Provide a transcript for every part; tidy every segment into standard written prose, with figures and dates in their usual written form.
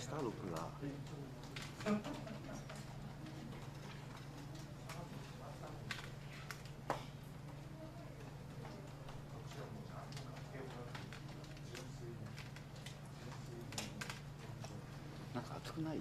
下録がなんか熱くない？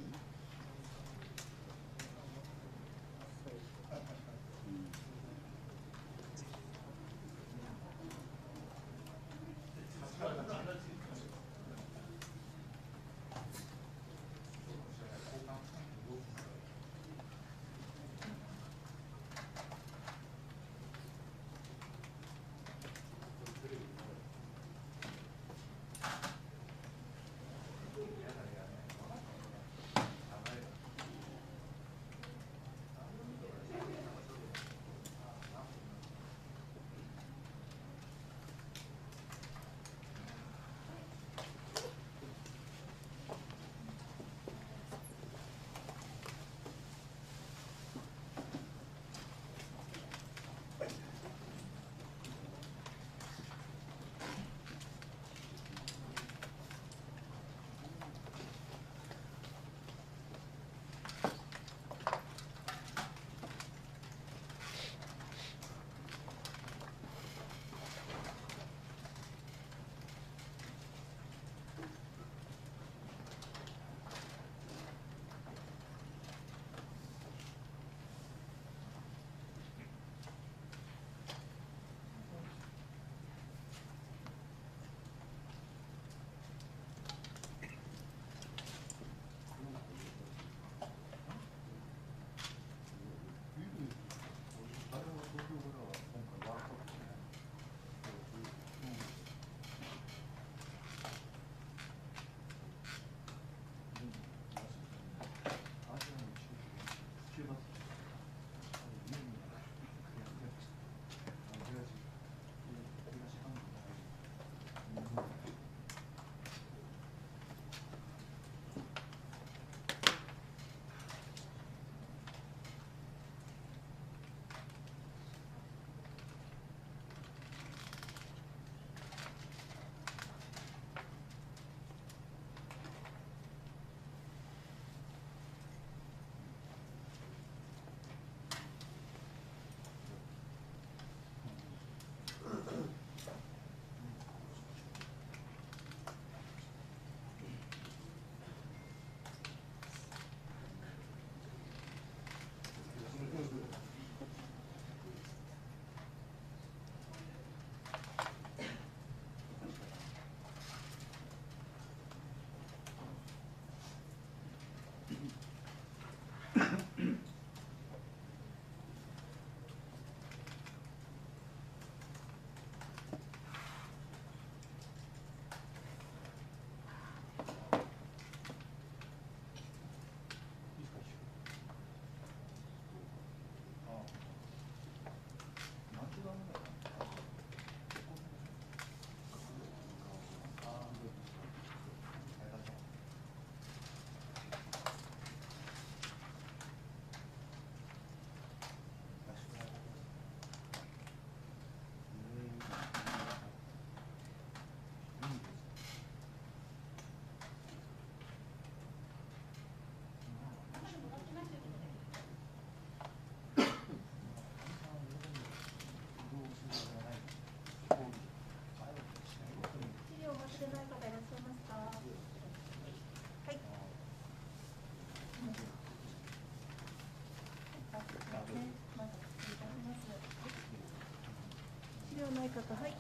方、はい。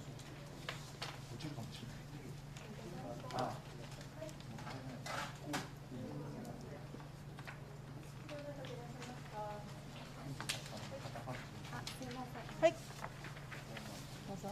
はい。どうぞ。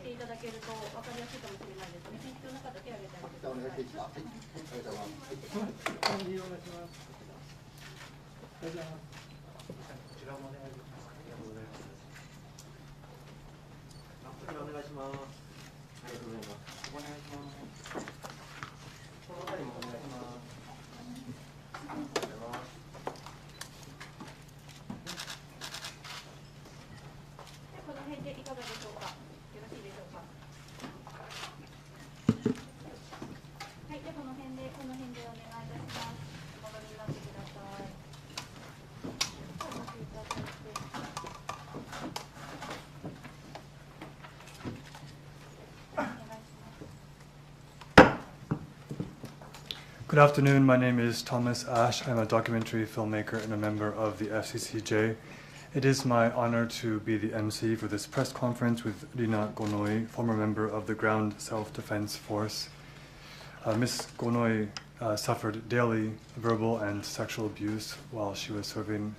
いただけると分かりやすいかもしれないですね。必要な方、手を挙げてあげてください。お願いします。お願いします。こちらもお願いします。ありがとうございます。お願いします。ありがとうございます。お願いします。この辺りもお願いします。ありがとうございます。この辺でいかがでしょうか。よろしいでしょうか。はい、でこの辺でお願いいたします。お戻りになってください。お待ちいただいて。Good afternoon. My name is Thomas Ash. I'm a documentary filmmaker and a member of the FCCJ. It is my honor to be the MC for this press conference with Rina Gonoi, former member of the Ground Self-Defense Force. Ms. Gonoi suffered daily verbal and sexual abuse while she was serving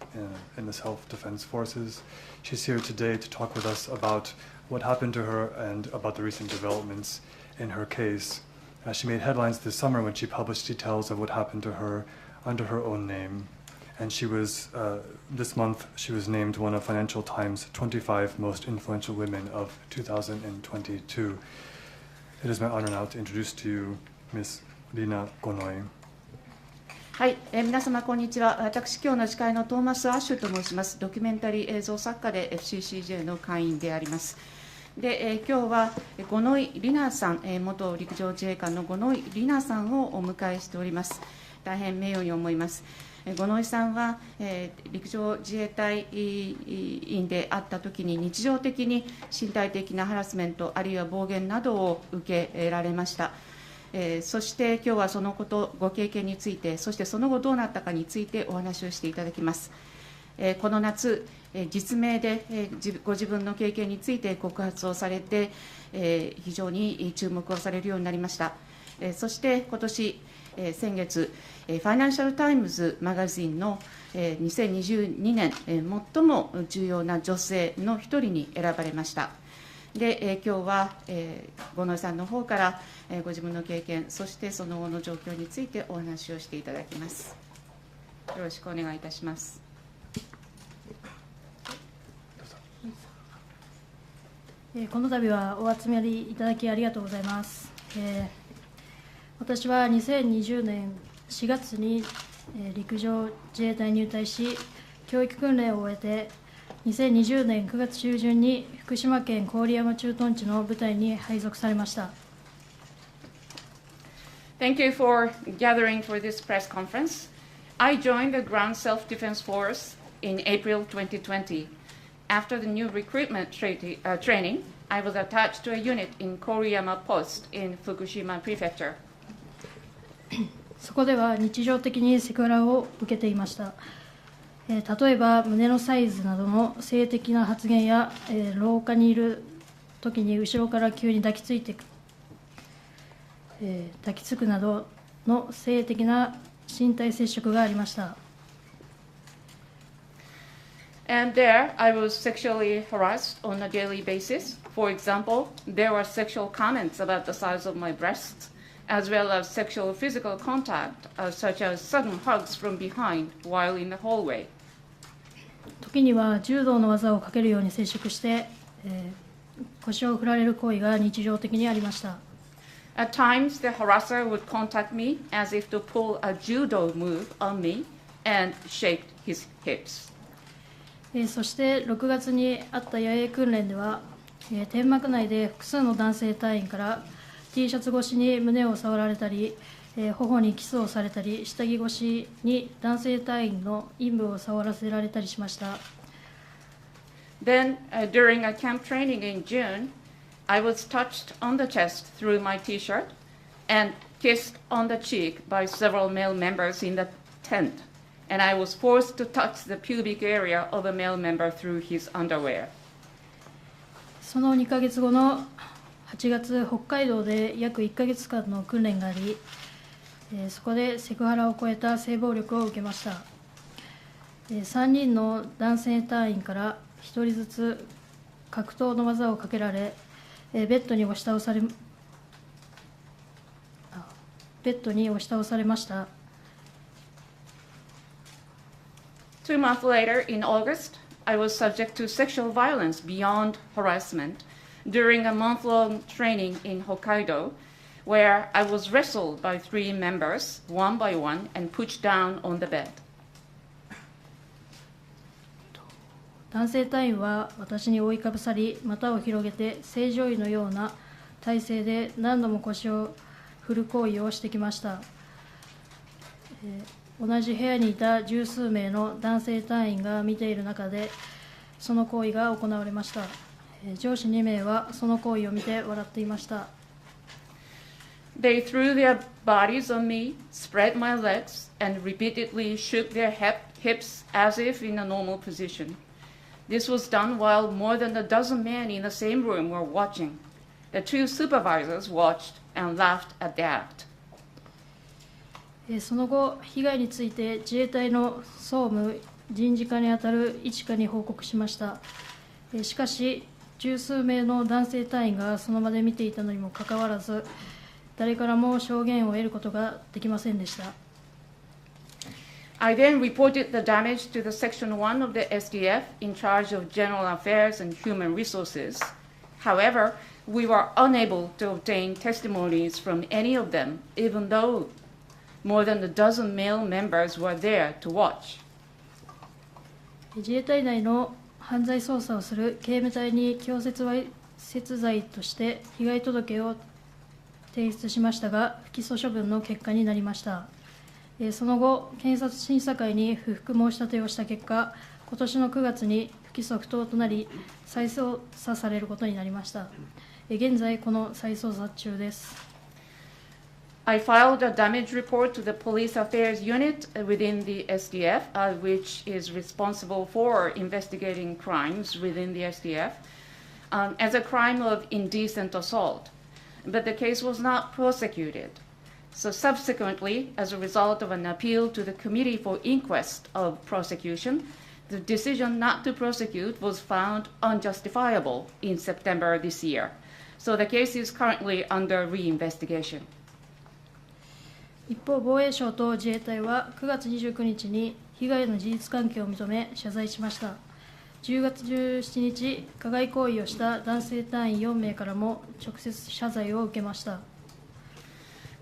in the Self-Defense Forces. She's here today to talk with us about what happened to her and about the recent developments in her case. She made headlines this summer when she published details of what happened to her under her own name. And she was, this month, she was named one of Financial Times' 25 most influential women of 2022. It is my honor now to introduce to you Ms. Rina Gonoi. はい、皆様こんにちは。私今日の司会のトーマス・アッシュと申します。ドキュメンタリー映像作家で FCCJ の会員であります。で今日は五ノ井里奈さん、元陸上自衛官の五ノ井里奈さんをお迎えしております。大変名誉に思います。五ノ井さんは、陸上自衛隊員であったときに日常的に身体的なハラスメントあるいは暴言などを受けられました。そして今日はそのこと、ご経験について、そしてその後どうなったかについてお話をしていただきます。この夏、実名でご自分の経験について告発をされて、非常に注目をされるようになりました。そして今年、先月、ファイナンシャル・タイムズマガジンの2022年最も重要な女性の一人に選ばれました。で今日は五ノ井さんの方からご自分の経験、そしてその後の状況についてお話をしていただきます。よろしくお願いいたします。この度はお集まりいただきありがとうございます。私は2020年4月に陸上自衛隊に入隊し、教育訓練を終えて、2020年9月中旬に福島県郡山駐屯地の部隊に配属されました。Thank you for gathering for this press conference. I joined the Ground Self-Defense Force in April 2020. After the new recruitment training, I was attached to a unit in Koriyama Post in Fukushima Prefecture. そこでは日常的にセクハラを受けていました。例えば胸のサイズなどの性的な発言や、廊下にいる時に後ろから急に抱きつくなどの性的な身体接触がありました。And there, I was sexually harassed on a daily basis. For example, there were sexual comments about the size of my breasts, as well as sexual physical contact, such as sudden hugs from behind while in the hallway. 時には柔道の技をかけるように接触して、腰を振られる行為が日常的にありました。At times, the harasser would contact me as if to pull a judo move on me and shake his hips. そして6月にあった野営訓練では、天幕内で複数の男性隊員から T シャツ越しに胸を触られたり、頬にキスをされたり、下着越しに男性隊員の陰部を触らせられたりしました。Then, during a camp training in June, I was touched on the chest through my T-shirt and kissed on the cheek by several male members in the tent, and I was forced to touch the pubic area of a male member through his underwear. その2ヶ月後の8月、北海道で約1ヶ月間の訓練があり、そこでセクハラを超えた性暴力を受けました。3人の男性隊員から1人ずつ格闘の技をかけられ、ベッドに押し倒されました。2 months later, in August, I was subject to sexual violence beyond harassment during a month-long training in Hokkaido, where I was wrestled by 3 members, one by one, and pushed down on the bed. 男性隊員は私に覆いかぶさり、股を広げて正常位のような体勢で何度も腰を振る行為をしてきました。同じ部屋にいた十数名の男性隊員が見ている中でその行為が行われました。上司2名はその行為を見て笑っていました。They threw their bodies on me, spread my legs, and repeatedly shook their hips as if in a normal position. This was done while more than a dozen men in the same room were watching. The 2 supervisors watched and laughed at the act. その後、被害について自衛隊の総務人事課にあたる一課に報告しました。しかし、十数名の男性隊員がその場で見ていたのにもかかわらず、誰からも証言を得ることができませんでした。I then reported the damage to the Section 1 of the SDF in charge of General Affairs and Human Resources. However, we were unable to obtain testimonies from any of them, even though more than a dozen male members were there to watch. 自衛隊内の犯罪捜査をする警務隊に強制わいせつ罪として被害届を提出しましたが、不起訴処分の結果になりました。その後、検察審査会に不服申し立てをした結果、今年の9月に不起訴不当となり、再捜査されることになりました。現在、この再捜査中です。I filed a damage report to the Police Affairs Unit within the SDF, which is responsible for investigating crimes within the SDF, as a crime of indecent assault. But the case was not prosecuted. So subsequently, as a result of an appeal to the Committee for Inquest of Prosecution, the decision not to prosecute was found unjustifiable in September this year. So the case is currently under reinvestigation. 一方、防衛省と自衛隊は9月29日に被害の事実関係を認め謝罪しました。10月17日、加害行為をした男性隊員4名からも直接謝罪を受けました。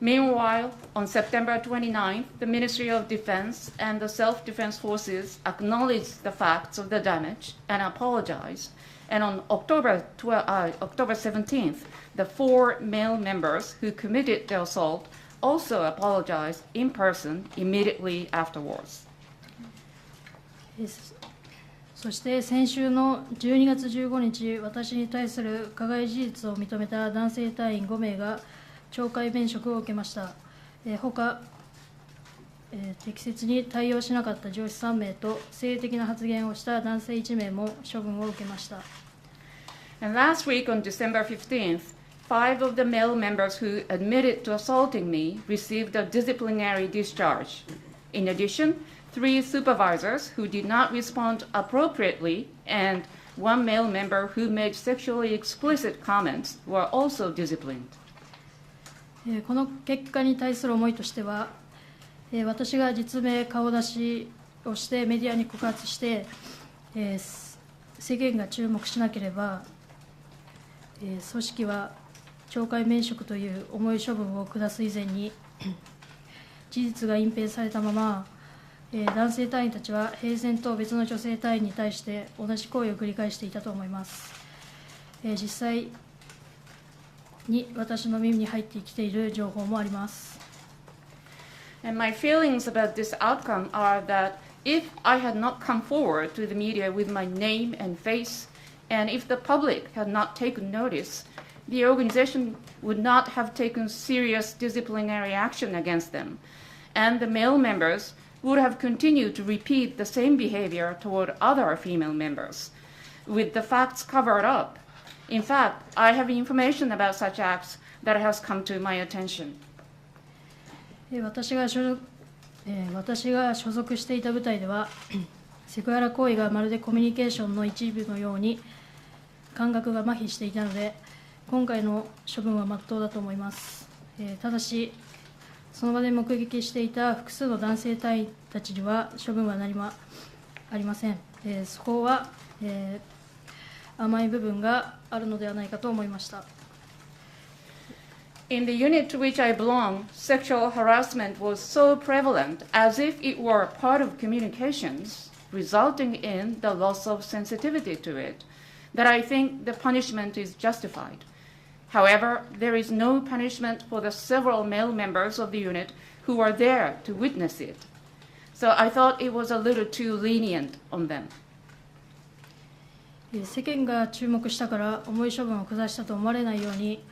Meanwhile, on September 29th, the Ministry of Defense and the Self-Defense Forces acknowledged the facts of the damage and apologized. And on October 17th, the 4 male members who committed the assault also apologized in person immediately afterwards. そして先週の12月15日、私に対する加害事実を認めた男性隊員5名が懲戒免職を受けました。他、適切に対応しなかった上司3名と性的な発言をした男性1名も処分を受けました。And last week on December 15th, 5 of the male members who admitted to assaulting me received a disciplinary discharge. In addition, 3 supervisors who did not respond appropriately and 1 male member who made sexually explicit comments were also disciplined. この結果に対する思いとしては、私が実名顔出しをしてメディアに告発して、世間が注目しなければ、組織は懲戒免職という重い処分を下す以前に事実が隠蔽されたまま、男性隊員たちは平然と別の女性隊員に対して同じ行為を繰り返していたと思います。実際に私の耳に入ってきている情報もあります。And my feelings about this outcome are that if I had not come forward to the media with my name and face, and if the public had not taken notice, the organization would not have taken serious disciplinary action against them, and the male members would have continued to repeat the same behavior toward other female members, with the facts covered up. In fact, I have information about such acts that has come to my attention. 私が所属していた部隊では、セクハラ行為がまるでコミュニケーションの一部のように感覚が麻痺していたので、今回の処分は真っ当だと思います。ただし、その場で目撃していた複数の男性隊員たちには処分は何もありません。そこは、甘い部分があるのではないかと思いました。In the unit to which I belong, sexual harassment was so prevalent as if it were part of communications, resulting in the loss of sensitivity to it, that I think the punishment is justified. However, there is no punishment for the several male members of the unit who were there to witness it. So I thought it was a little too lenient on them. 世間が注目したから重い処分を下したと思われないように、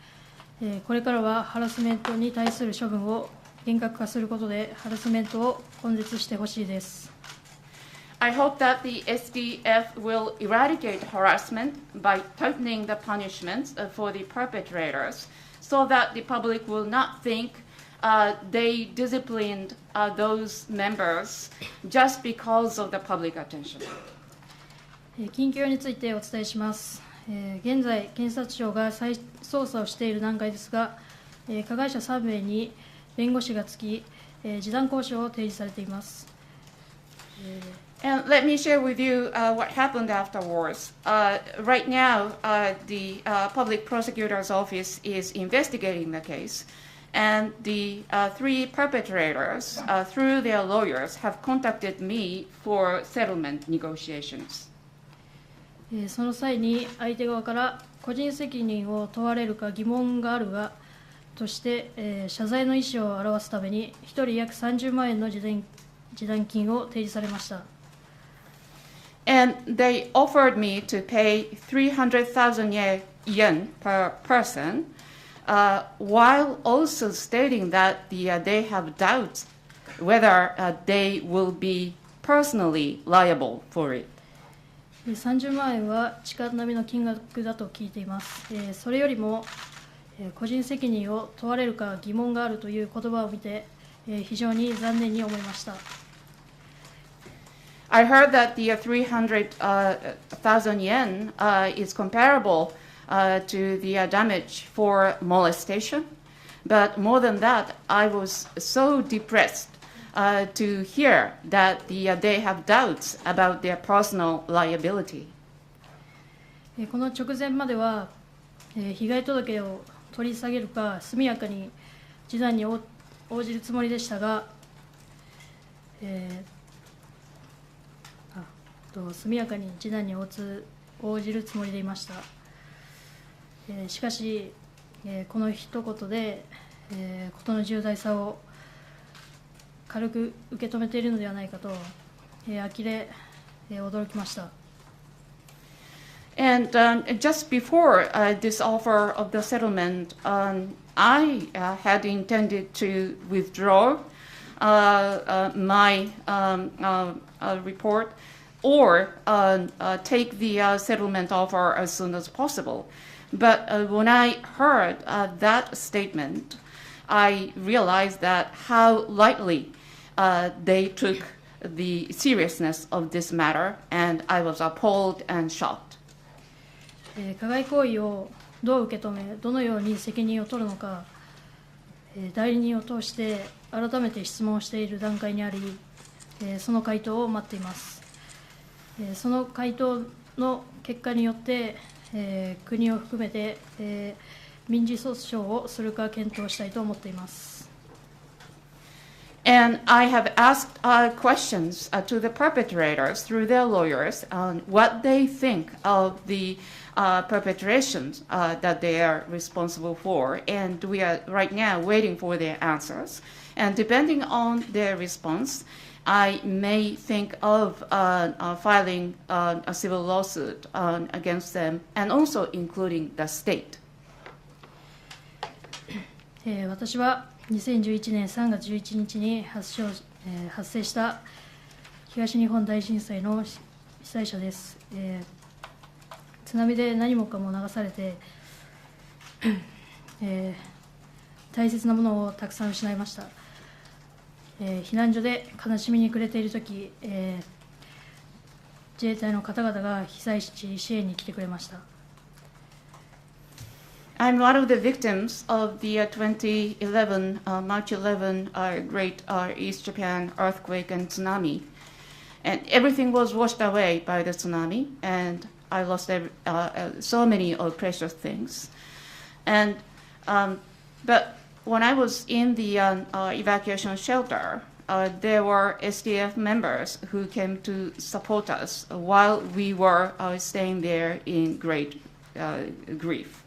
これからはハラスメントに対する処分を厳格化することでハラスメントを根絶してほしいです。I hope that the SDF will eradicate harassment by tightening the punishments for the perpetrators so that the public will not think they disciplined those members just because of the public attention. 近況についてお伝えします。現在、検察庁が再捜査をしている段階ですが、加害者3名に弁護士がつき、示談交渉を提示されています。And let me share with you what happened afterwards. Right now, the public prosecutor's office is investigating the case, and the 3 perpetrators, through their lawyers, have contacted me for settlement negotiations. その際に相手側から個人責任を問われるか疑問があるがとして、謝罪の意思を表すために1人約30万円の示談金を提示されました。And they offered me to pay 300,000 yen per person, while also stating that they have doubts whether they will be personally liable for it. 30万円は力並みの金額だと聞いています。それよりも個人責任を問われるか疑問があるという言葉を見て非常に残念に思いました。I heard that the 300,000 yen is comparable to the damage for molestation, but more than that, I was so depressed to hear that they have doubts about their personal liability. この直前までは、被害届を取り下げるか速やかに示談に応じるつもりでしたが、速やかに示談に応じるつもりでいました。しかし、この一言で、事の重大さを軽く受け止めているのではないかと、呆れ、驚きました。And just before this offer of the settlement, I had intended to withdraw my report or take the settlement offer as soon as possible. But when I heard that statement, I realized that how lightly they took the seriousness of this matter, and I was appalled and shocked. 加害行為をどう受け止め、どのように責任を取るのか、代理人を通して改めて質問している段階にあり、その回答を待っています。その回答の結果によって、国を含めて、民事訴訟をするか検討したいと思っています。And I have asked questions to the perpetrators through their lawyers on what they think of the perpetrations that they are responsible for. And we are right now waiting for their answers. And depending on their response, I may think of filing a civil lawsuit against them, and also including the state. 私は2011年3月11日に発生した東日本大震災の被災者です。津波で何もかも流されて、大切なものをたくさん失いました。避難所で悲しみに暮れているとき、自衛隊の方々が被災地支援に来てくれました。I'm one of the victims of the 2011 March 11 Great East Japan earthquake and tsunami, and everything was washed away by the tsunami, and I lost so many precious things. And but when I was in the evacuation shelter, there were SDF members who came to support us while we were staying there in great grief.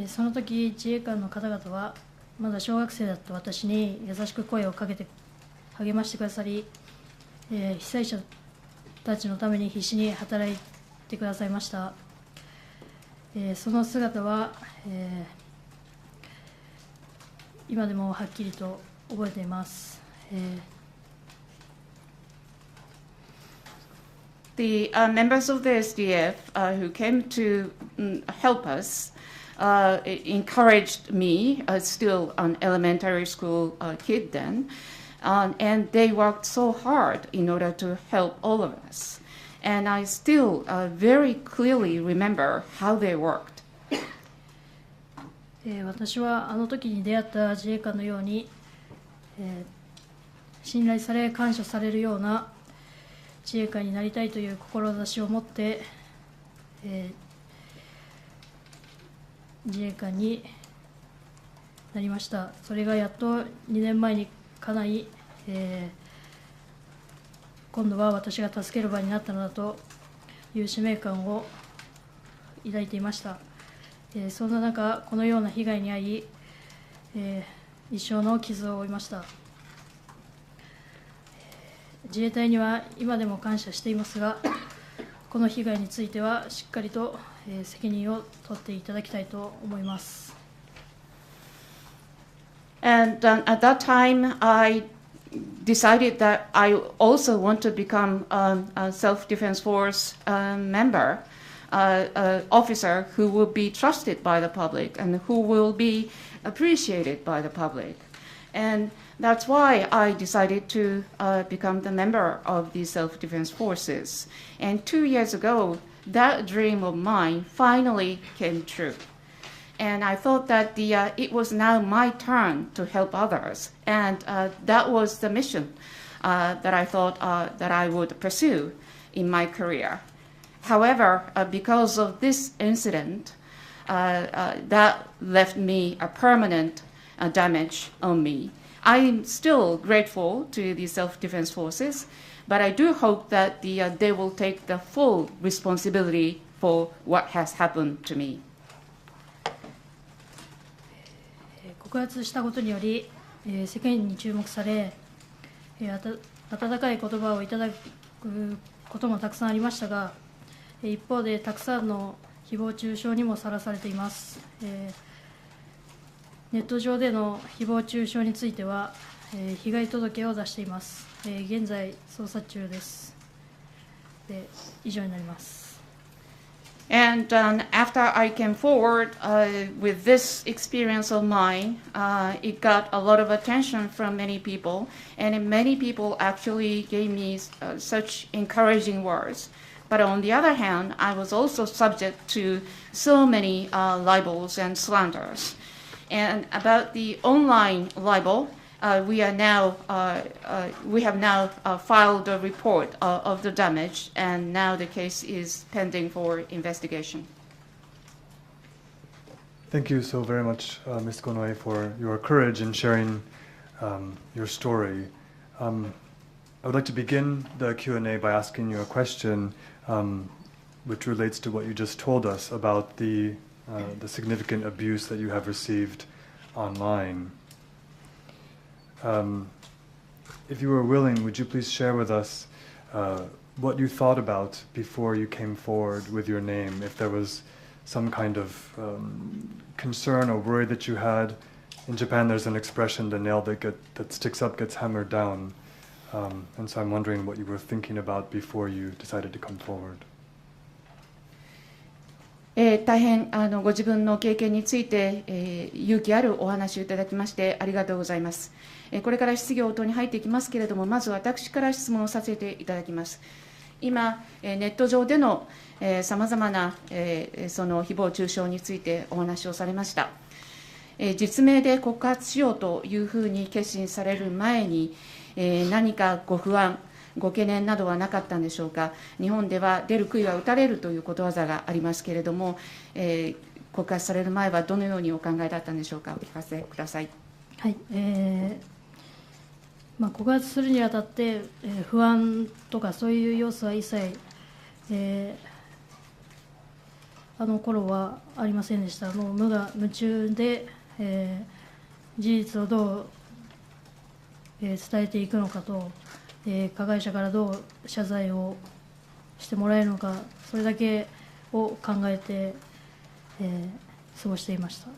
その時自衛官の方々はまだ小学生だった私に優しく声をかけて励ましてくださり、被災者たちのために必死に働いてくださいました。その姿は、今でもはっきりと覚えています。The members of the SDF who came to help us encouraged me, still an elementary school kid then, and they worked so hard in order to help all of us. And I still very clearly remember how they worked. 私はあの時に出会った自衛官のように、信頼され感謝されるような自衛官になりたいという志を持って、自衛官になりました。それがやっと2年前に叶い、今度は私が助ける場になったのだという使命感を抱いていました。そんな中、このような被害に遭い、一生の傷を負いました。自衛隊には今でも感謝していますが、この被害についてはしっかりと責任を取っていただきたいと思います。And at that time, I decided that I also want to become a self-defense force member, officer who will be trusted by the public and who will be appreciated by the public. And that's why I decided to become the member of the self-defense forces. And 2 years ago, that dream of mine finally came true. And I thought that it was now my turn to help others. And that was the mission that I thought that I would pursue in my career. However, because of this incident, that left me a permanent damage on me. I'm still grateful to the self-defense forces, but I do hope that they will take the full responsibility for what has happened to me. 告発したことにより、世間に注目され、温かい言葉をいただくこともたくさんありましたが、一方でたくさんの誹謗中傷にもさらされています。ネット上での誹謗中傷については、被害届を出しています。現在捜査中です。以上になります。And after I came forward with this experience of mine, it got a lot of attention from many people, and many people actually gave me such encouraging words. But on the other hand, I was also subject to so many libels and slanders. And about the online libel, we have now filed a report of the damage, and now the case is pending for investigation. Thank you so very much, Ms. Gonoe, for your courage in sharing your story. I would like to begin the Q&A by asking you a question which relates to what you just told us about the significant abuse that you have received online. If you were willing, would you please share with us what you thought about before you came forward with your name? If there was some kind of concern or worry that you had. In Japan, there's an expression, the nail that sticks up gets hammered down. And so I'm wondering what you were thinking about before you decided to come forward. 大変ご自分の経験について、勇気あるお話をいただきましてありがとうございます。これから質疑応答に入っていきますけれども、まず私から質問をさせていただきます。今、ネット上でのさまざまなその誹謗中傷についてお話をされました。実名で告発しようというふうに決心される前に、何かご不安、ご懸念などはなかったんでしょうか。日本では出る杭は打たれるということわざがありますけれども、告発される前はどのようにお考えだったんでしょうか。お聞かせください。はい、告発するにあたって、不安とかそういう要素は一切、あの頃はありませんでした。もう無我夢中で、事実をどう、伝えていくのかと、加害者からどう謝罪をしてもらえるのか、それだけを考えて、過ごしていました。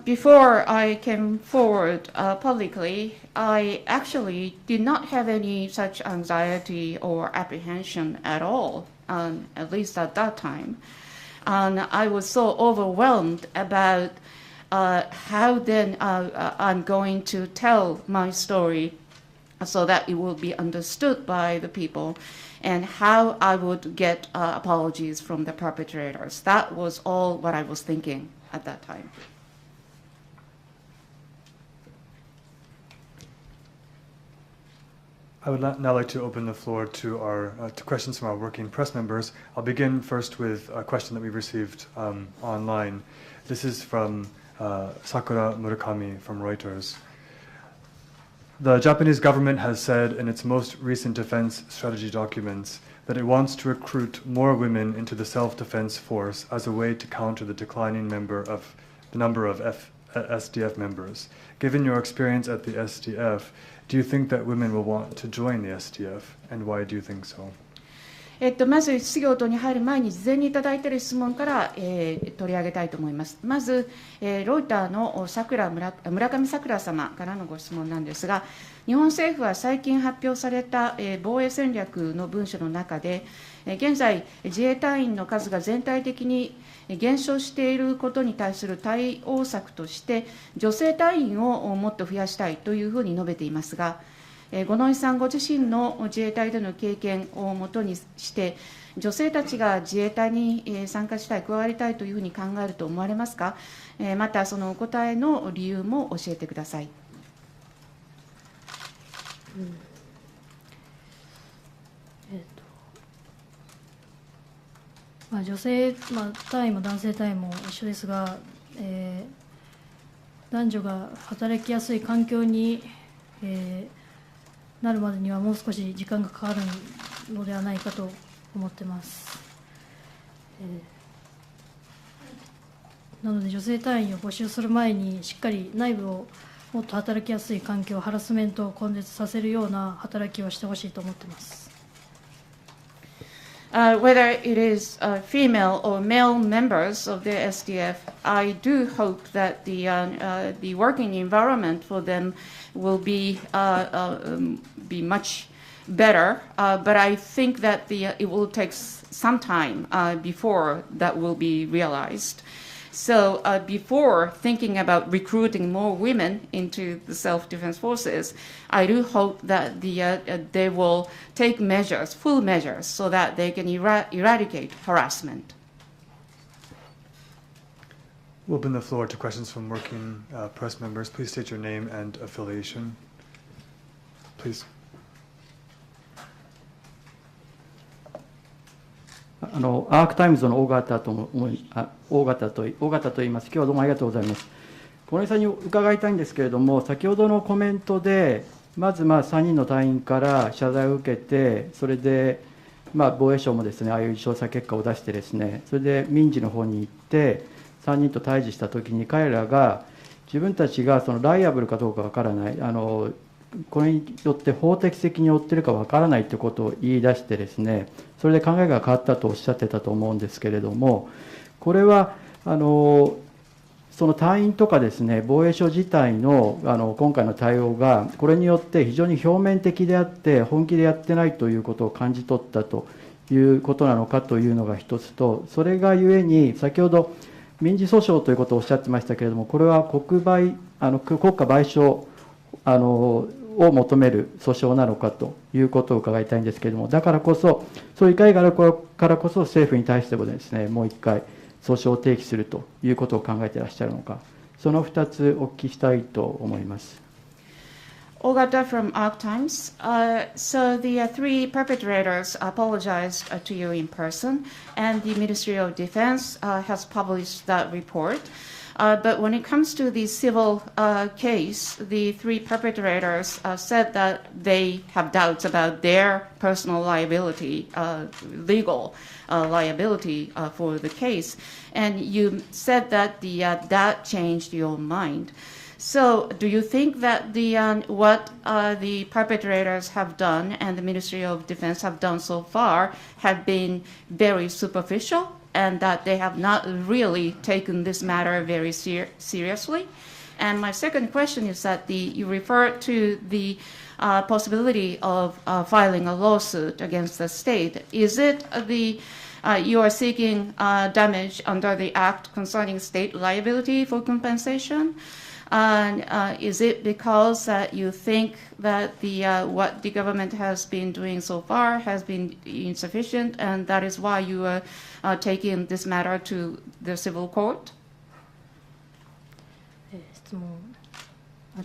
Before I came forward publicly, I actually did not have any such anxiety or apprehension at all, at least at that time. And I was so overwhelmed about how then I'm going to tell my story so that it will be understood by the people, and how I would get apologies from the perpetrators. That was all what I was thinking at that time. I would now like to open the floor to to questions from our working press members. I'll begin first with a question that we received online. This is from Sakura Murakami from Reuters. The Japanese government has said in its most recent defense strategy documents that it wants to recruit more women into the self-defense force as a way to counter the declining number of SDF members. Given your experience at the SDF, do you think that women will want to join the SDF, and why do you think so? まず質疑応答に入る前に事前にいただいている質問から、取り上げたいと思います。まず、ロイターの村上さくら様からのご質問なんですが、日本政府は最近発表された、防衛戦略の文書の中で、現在自衛隊員の数が全体的に減少していることに対する対応策として女性隊員をもっと増やしたいというふうに述べていますが、五ノ井さんご自身の自衛隊での経験をもとにして女性たちが自衛隊に参加したい、加わりたいというふうに考えると思われますか。またそのお答えの理由も教えてください。女性、隊員も男性隊員も一緒ですが、男女が働きやすい環境に、なるまでにはもう少し時間がかかるのではないかと思ってます。なので女性隊員を募集する前にしっかり内部をもっと働きやすい環境、ハラスメントを根絶させるような働きをしてほしいと思っています。Whether it is female or male members of the SDF, I do hope that the working environment for them will be much better. But I think that it will take some time before that will be realized. So before thinking about recruiting more women into the self-defense forces, I do hope that they will take measures, full measures, so that they can eradicate harassment. We'll open the floor to questions from working press members. Please state your name and affiliation. Please. アークタイムズの尾形と言います。今日はどうもありがとうございます。五ノ井さんに伺いたいんですけれども、先ほどのコメントで、まず3人の隊員から謝罪を受けて、それで防衛省もですね、ああいう調査結果を出してですね、それで民事の方に行って、3人と対峙したときに、彼らが自分たちがそのライアブルかどうかわからない、これによって法的責任を負っているかわからないということを言い出してですね、それで考えが変わったとおっしゃってたと思うんですけれども、これはその隊員とかですね、防衛省自体の今回の対応が、これによって非常に表面的であって、本気でやってないということを感じ取ったということなのかというのが一つと、それがゆえに、先ほど民事訴訟ということをおっしゃってましたけれども、これは国家賠償を求める訴訟なのかということを伺いたいんですけれども、だからこそ、そういう意見があるからこそ、政府に対してもですね、もう一回、訴訟を提起するということを考えていらっしゃるのか、その2つお聞きしたいと思います。Ogata from Arc Times. So the three perpetrators apologized to you in person, and the Ministry of Defense has published that report. But when it comes to the civil case, the three perpetrators said that they have doubts about their personal liability, legal liability for the case. And you said that that changed your mind. So do you think that what the perpetrators have done and the Ministry of Defense have done so far have been very superficial, and that they have not really taken this matter very seriously? And my second question is that you refer to the possibility of filing a lawsuit against the state. Is it you are seeking damage under the Act concerning state liability for compensation? And is it because you think that what the government has been doing so far has been insufficient, and that is why you are taking this matter to the civil court? 質問、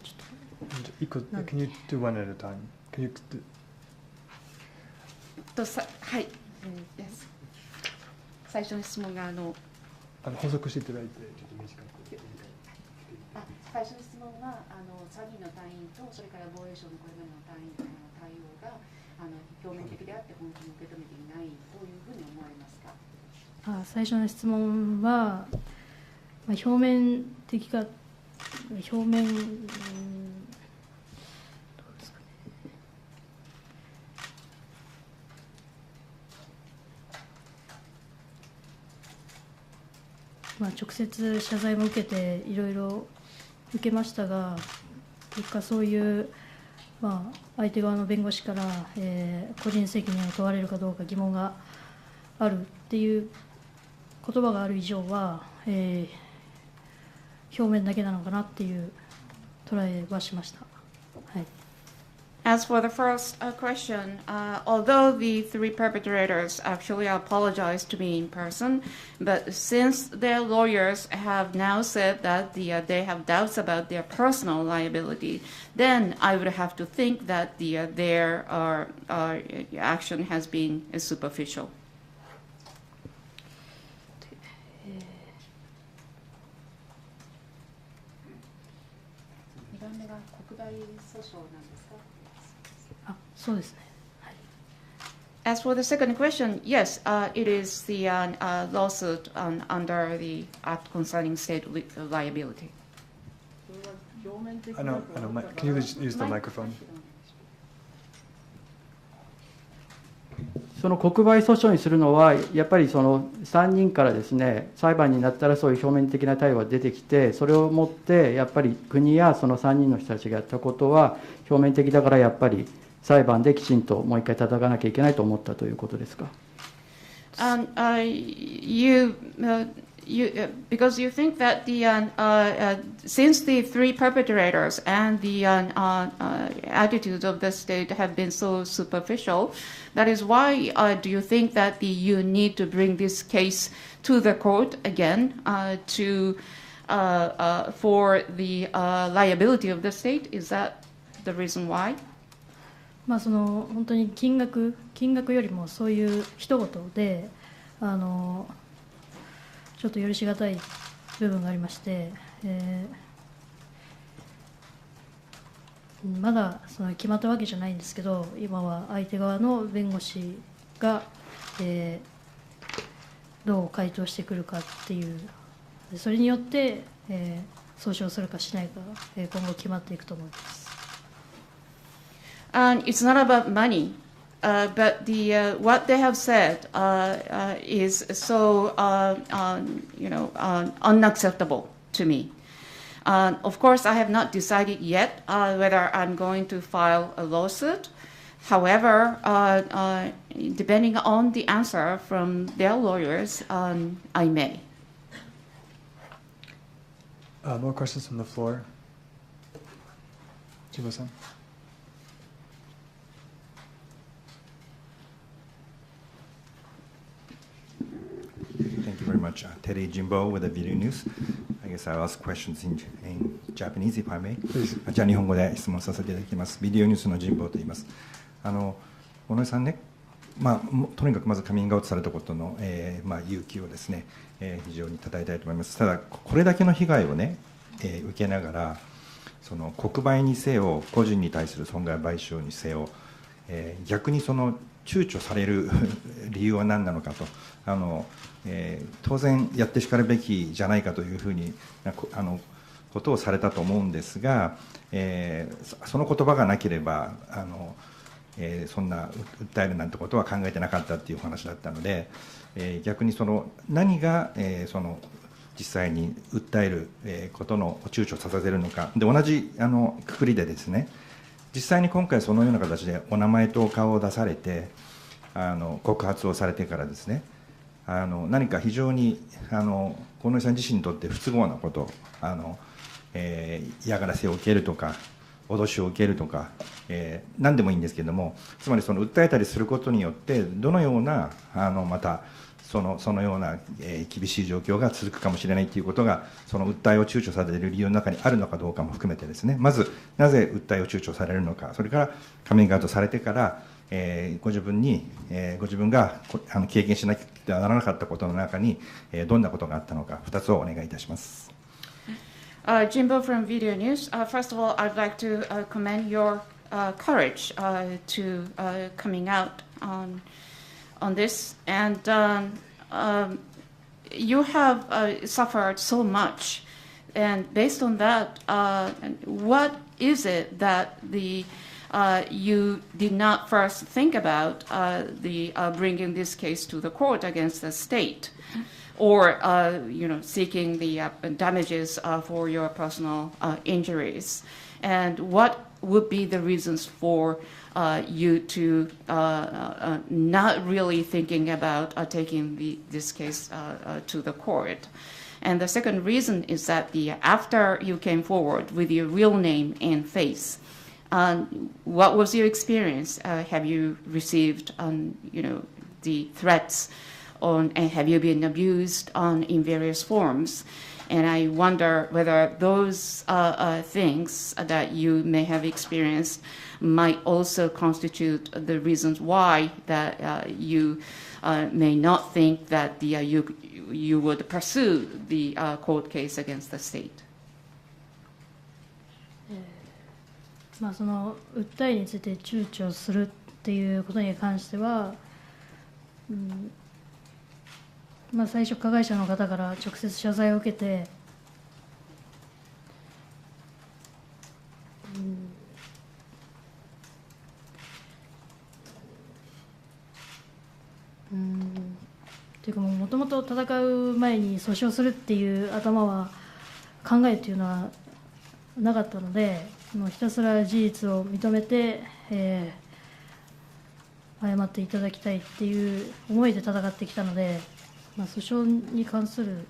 ちょっと。Can you do one at a time? Can you do... はい、最初の質問が補足していただいて、ちょっと短く。最初の質問は3人の隊員とそれから防衛省のこれまでの対応が表面的であって本気に受け止めていないというふうに思われますか？最初の質問は、表面的か表面、どうですかね。直接謝罪も受けていろいろ受けましたが、結果そういう、相手側の弁護士から、個人責任を問われるかどうか疑問があるっていう言葉がある以上は、表面だけなのかなっていう捉えはしました。はい。As for the first question, although the three perpetrators actually apologized to me in person, but since their lawyers have now said that they have doubts about their personal liability, then I would have to think that their action has been superficial. 2番目が国外訴訟なんですか？そうですね。As for the second question, yes, it is the lawsuit under the Act concerning state liability. Can you use the microphone? その国外訴訟にするのは、やっぱりその3人からですね、裁判になったらそういう表面的な対応が出てきて、それをもって、やっぱり国やその3人の人たちがやったことは、表面的だからやっぱり裁判できちんともう一回叩かなきゃいけないと思ったということですか。Because you think that since the three perpetrators and the attitudes of the state have been so superficial, that is why do you think that you need to bring this case to the court again for the liability of the state? Is that the reason why? その本当に金額よりもそういう一言でちょっと許し難い部分がありまして、まだその決まったわけじゃないんですけど、今は相手側の弁護士が、どう回答してくるかっていう、それによって、訴訟するかしないか、今後決まっていくと思います。It's not about money. But what they have said is so unacceptable to me. Of course, I have not decided yet whether I'm going to file a lawsuit. However, depending on the answer from their lawyers, I may. More questions from the floor? Jibo-san? Thank you very much. Terry Jimbo with the Video News. I guess I'll ask questions in Japanese, if I may. じゃあ日本語で質問させていただきます。ビデオニュースの神保と言います。小野井さんね、とにかくまずカミングアウトされたことの、勇気をですね、非常に称えたいと思います。ただ、これだけの被害をね、受けながら、その国売にせよ、個人に対する損害賠償にせよ、逆にその躊躇される理由は何なのかと。当然やってしかるべきじゃないかというふうにことをされたと思うんですが、その言葉がなければそんな訴えるなんてことは考えてなかったっていうお話だったので、逆にその何がその実際に訴えることの躊躇させているのかで、同じくくりでですね、実際に今回そのような形でお名前とお顔を出されて告発をされてからですね、何か非常に五ノ井さん自身にとって不都合なこと嫌がらせを受けるとか脅しを受けるとか、何でもいいんですけれども、つまりその訴えたりすることによってどのようなまたそのような厳しい状況が続くかもしれないということが、その訴えを躊躇される理由の中にあるのかどうかも含めてですね、まずなぜ訴えを躊躇されるのか、それからカミングアウトされてからご自分が経験しなきゃならなかったことの中にどんなことがあったのか、2つをお願いいたします。Jimbo from Video News. First of all, I'd like to commend your courage to coming out on this, and you have suffered so much, and based on that, what is it that you did not first think about bringing this case to the court against the state, or seeking the damages for your personal injuries, and what would be the reasons for you to not really thinking about taking this case to the court? And the second reason is that after you came forward with your real name and face, what was your experience? Have you received the threats and have you been abused in various forms? And I wonder whether those things that you may have experienced might also constitute the reasons why that you may not think that you would pursue the court case against the state. その訴えについて躊躇するっていうことに関しては、最初加害者の方から直接謝罪を受けて、というかもともと戦う前に訴訟するっていう考えというのはなかったので、もうひたすら事実を認めて、謝っていただきたいっていう思いで戦ってきたので、訴訟に関する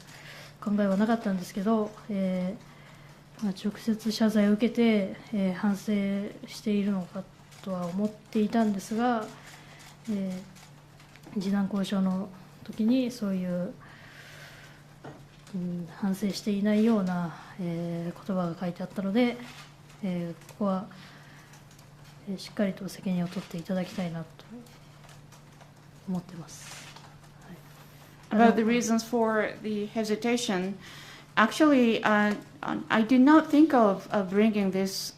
考えはなかったんですけど、直接謝罪を受けて、反省しているのかとは思っていたんですが、示談交渉の時にそういう、反省していないような、言葉が書いてあったので、ここは、しっかりと責任を取っていただきたいなと思ってます。About the reasons for the hesitation, actually, I did not think of bringing this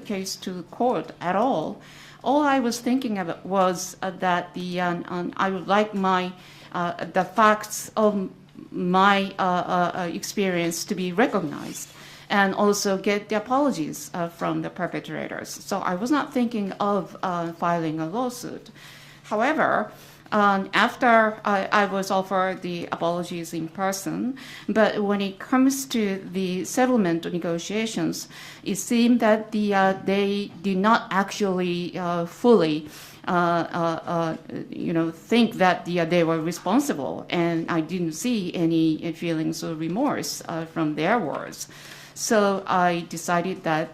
case to court at all. All I was thinking about was that I would like the facts of my experience to be recognized and also get the apologies from the perpetrators. So I was not thinking of filing a lawsuit. However, after I was offered the apologies in person, but when it comes to the settlement negotiations, it seemed that they did not actually fully think that they were responsible, and I didn't see any feelings of remorse from their words. So I decided that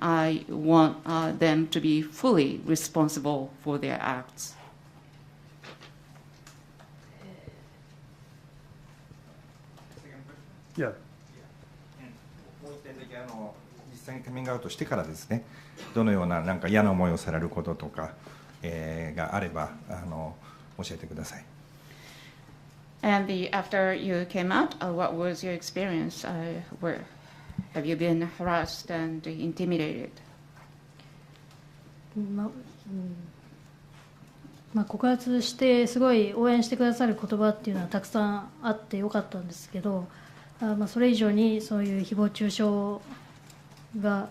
I want them to be fully responsible for their acts. Yeah. もう一点だけ実際にカミングアウトしてからですね、どのようななんか嫌な思いをされることとか、があれば教えてください。And after you came out, what was your experience? Have you been harassed and intimidated? 告発してすごい応援してくださる言葉っていうのはたくさんあってよかったんですけど、それ以上にそういう誹謗中傷が、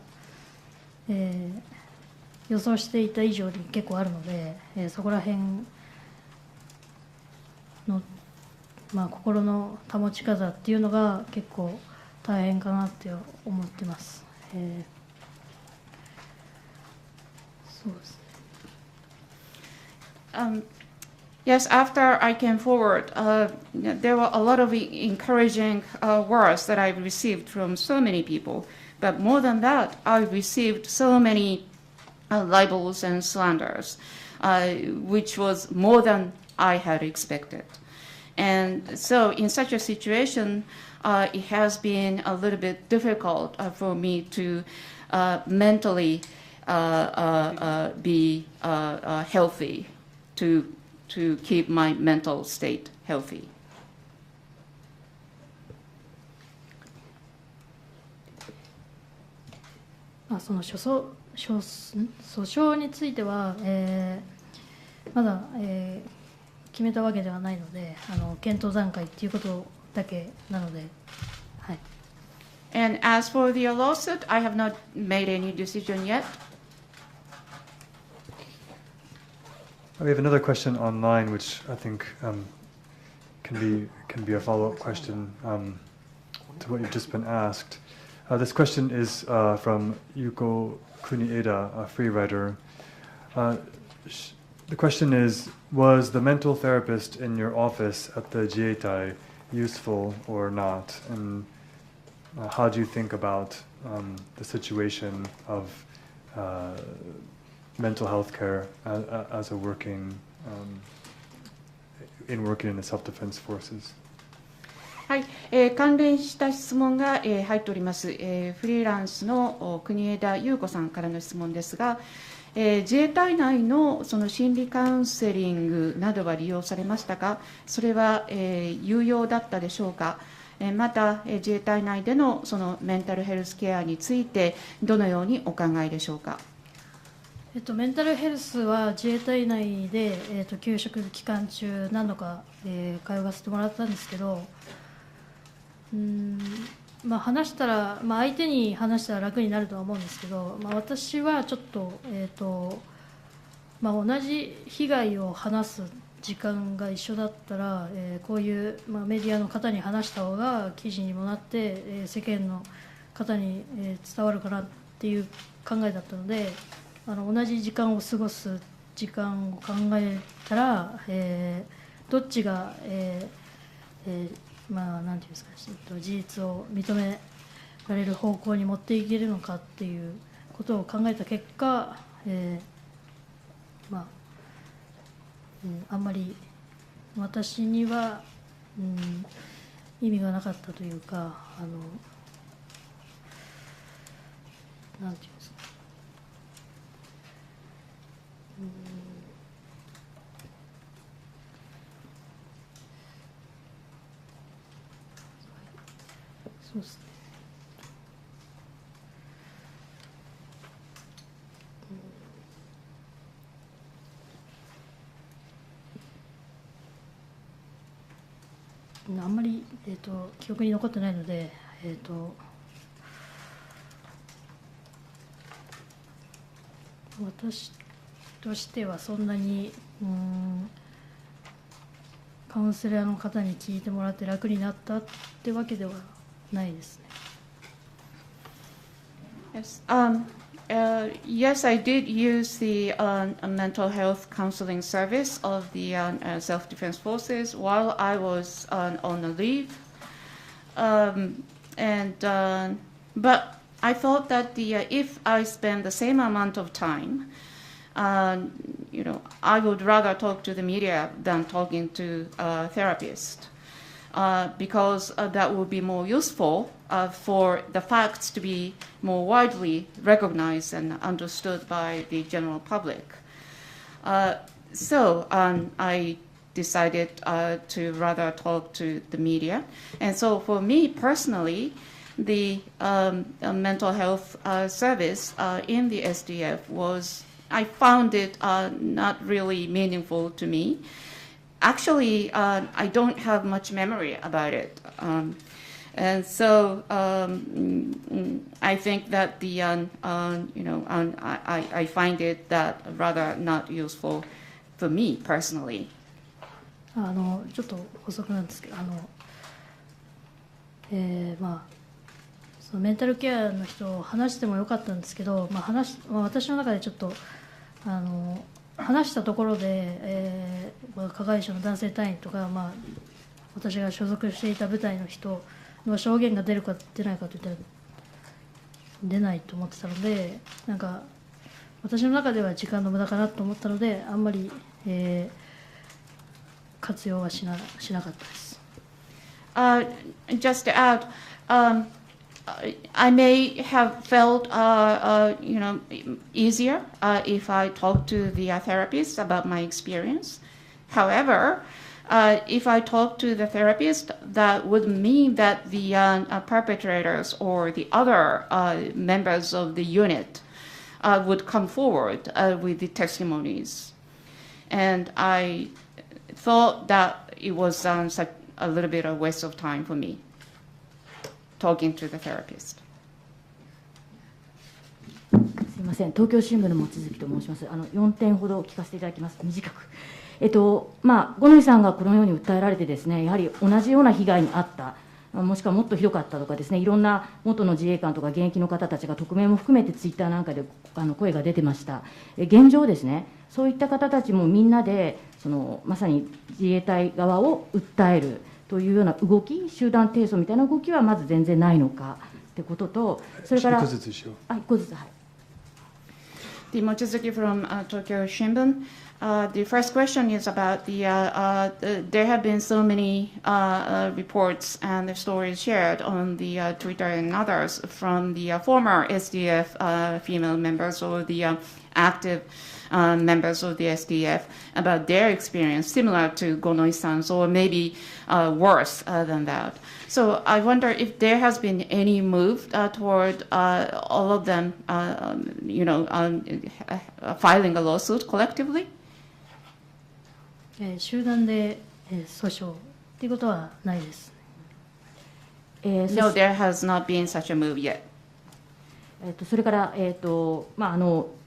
予想していた以上に結構あるので、そこら辺の、心の保ち方っていうのが結構大変かなって思ってます。そうですね。Yes, after I came forward, there were a lot of encouraging words that I received from so many people. But more than that, I received so many libels and slanders, which was more than I had expected. And so in such a situation, it has been a little bit difficult for me to mentally be healthy, to keep my mental state healthy. その訴訟については、まだ、決めたわけではないので、検討段階ということだけなので、はい。And as for the lawsuit, I have not made any decision yet. We have another question online, which I think can be a follow-up question to what you've just been asked. This question is from Yuko Kunieda, a free writer. The question is, was the mental therapist in your office at the Jietai useful or not? And how do you think about the situation of mental health care as a working in working in the self-defense forces. はい、関連した質問が、入っております、フリーランスの国枝優子さんからの質問ですが、自衛隊内のその心理カウンセリングなどは利用されましたか、それは、有用だったでしょうか、また、自衛隊内でのそのメンタルヘルスケアについて、どのようにお考えでしょうか。メンタルヘルスは自衛隊内で、休職期間中、何度か、通わせてもらったんですけど、話したら、相手に話したら楽になるとは思うんですけど、私はちょっと、同じ被害を話す時間が一緒だったら、こういう、メディアの方に話した方が記事にもなって、世間の方に、伝わるかなっていう考えだったので、同じ時間を過ごす時間を考えたら、どっちが、なんていうんですか、事実を認められる方向に持っていけるのかっていうことを考えた結果、あんまり私には、意味がなかったというか、なんていうんですか、そうですね。あんまり、記憶に残ってないので、私としてはそんなにカウンセラーの方に聞いてもらって楽になったってわけではないですね。Yes. Yes, I did use the mental health counseling service of the self-defense forces while I was on a leave. But I thought that if I spend the same amount of time, I would rather talk to the media than talking to a therapist. Because that would be more useful for the facts to be more widely recognized and understood by the general public. So I decided to rather talk to the media. And so for me personally, the mental health service in the SDF I found it not really meaningful to me. Actually, I don't have much memory about it. And so I think that I find it that rather not useful for me personally. ちょっと補足なんですけど、そのメンタルケアの人を話してもよかったんですけど、私の中でちょっと話したところで、加害者の男性隊員とか、私が所属していた部隊の人の証言が出るか出ないかといったら出ないと思ってたので、なんか私の中では時間の無駄かなと思ったので、あんまり、活用はしなかったです。Just to add, I may have felt, easier if I talked to the therapist about my experience. However, if I talk to the therapist, that would mean that the perpetrators or the other members of the unit would come forward with the testimonies. And I thought that it was a little bit of a waste of time for me talking to the therapist. すみません、東京新聞の望月と申します。4点ほど聞かせていただきます。短く。五ノ井さんがこのように訴えられてですね、やはり同じような被害に遭った、もしくはもっとひどかったとかですね、いろんな元の自衛官とか現役の方たちが匿名も含めてツイッターなんかで声が出てました。現状ですね、そういった方たちもみんなでまさに自衛隊側を訴えるというような動き、集団提訴みたいな動きはまず全然ないのかってことと、それから1個ずつ、はい。the Mochizuki from Tokyo Shimbun. The first question is about there have been so many reports and the stories shared on the Twitter and others from the former SDF female members or the active members of the SDF about their experience similar to Gono-san's or maybe worse than that. So I wonder if there has been any move toward all of them, filing a lawsuit collectively? 集団で訴訟ということはないです。No, there has not been such a move yet. それから、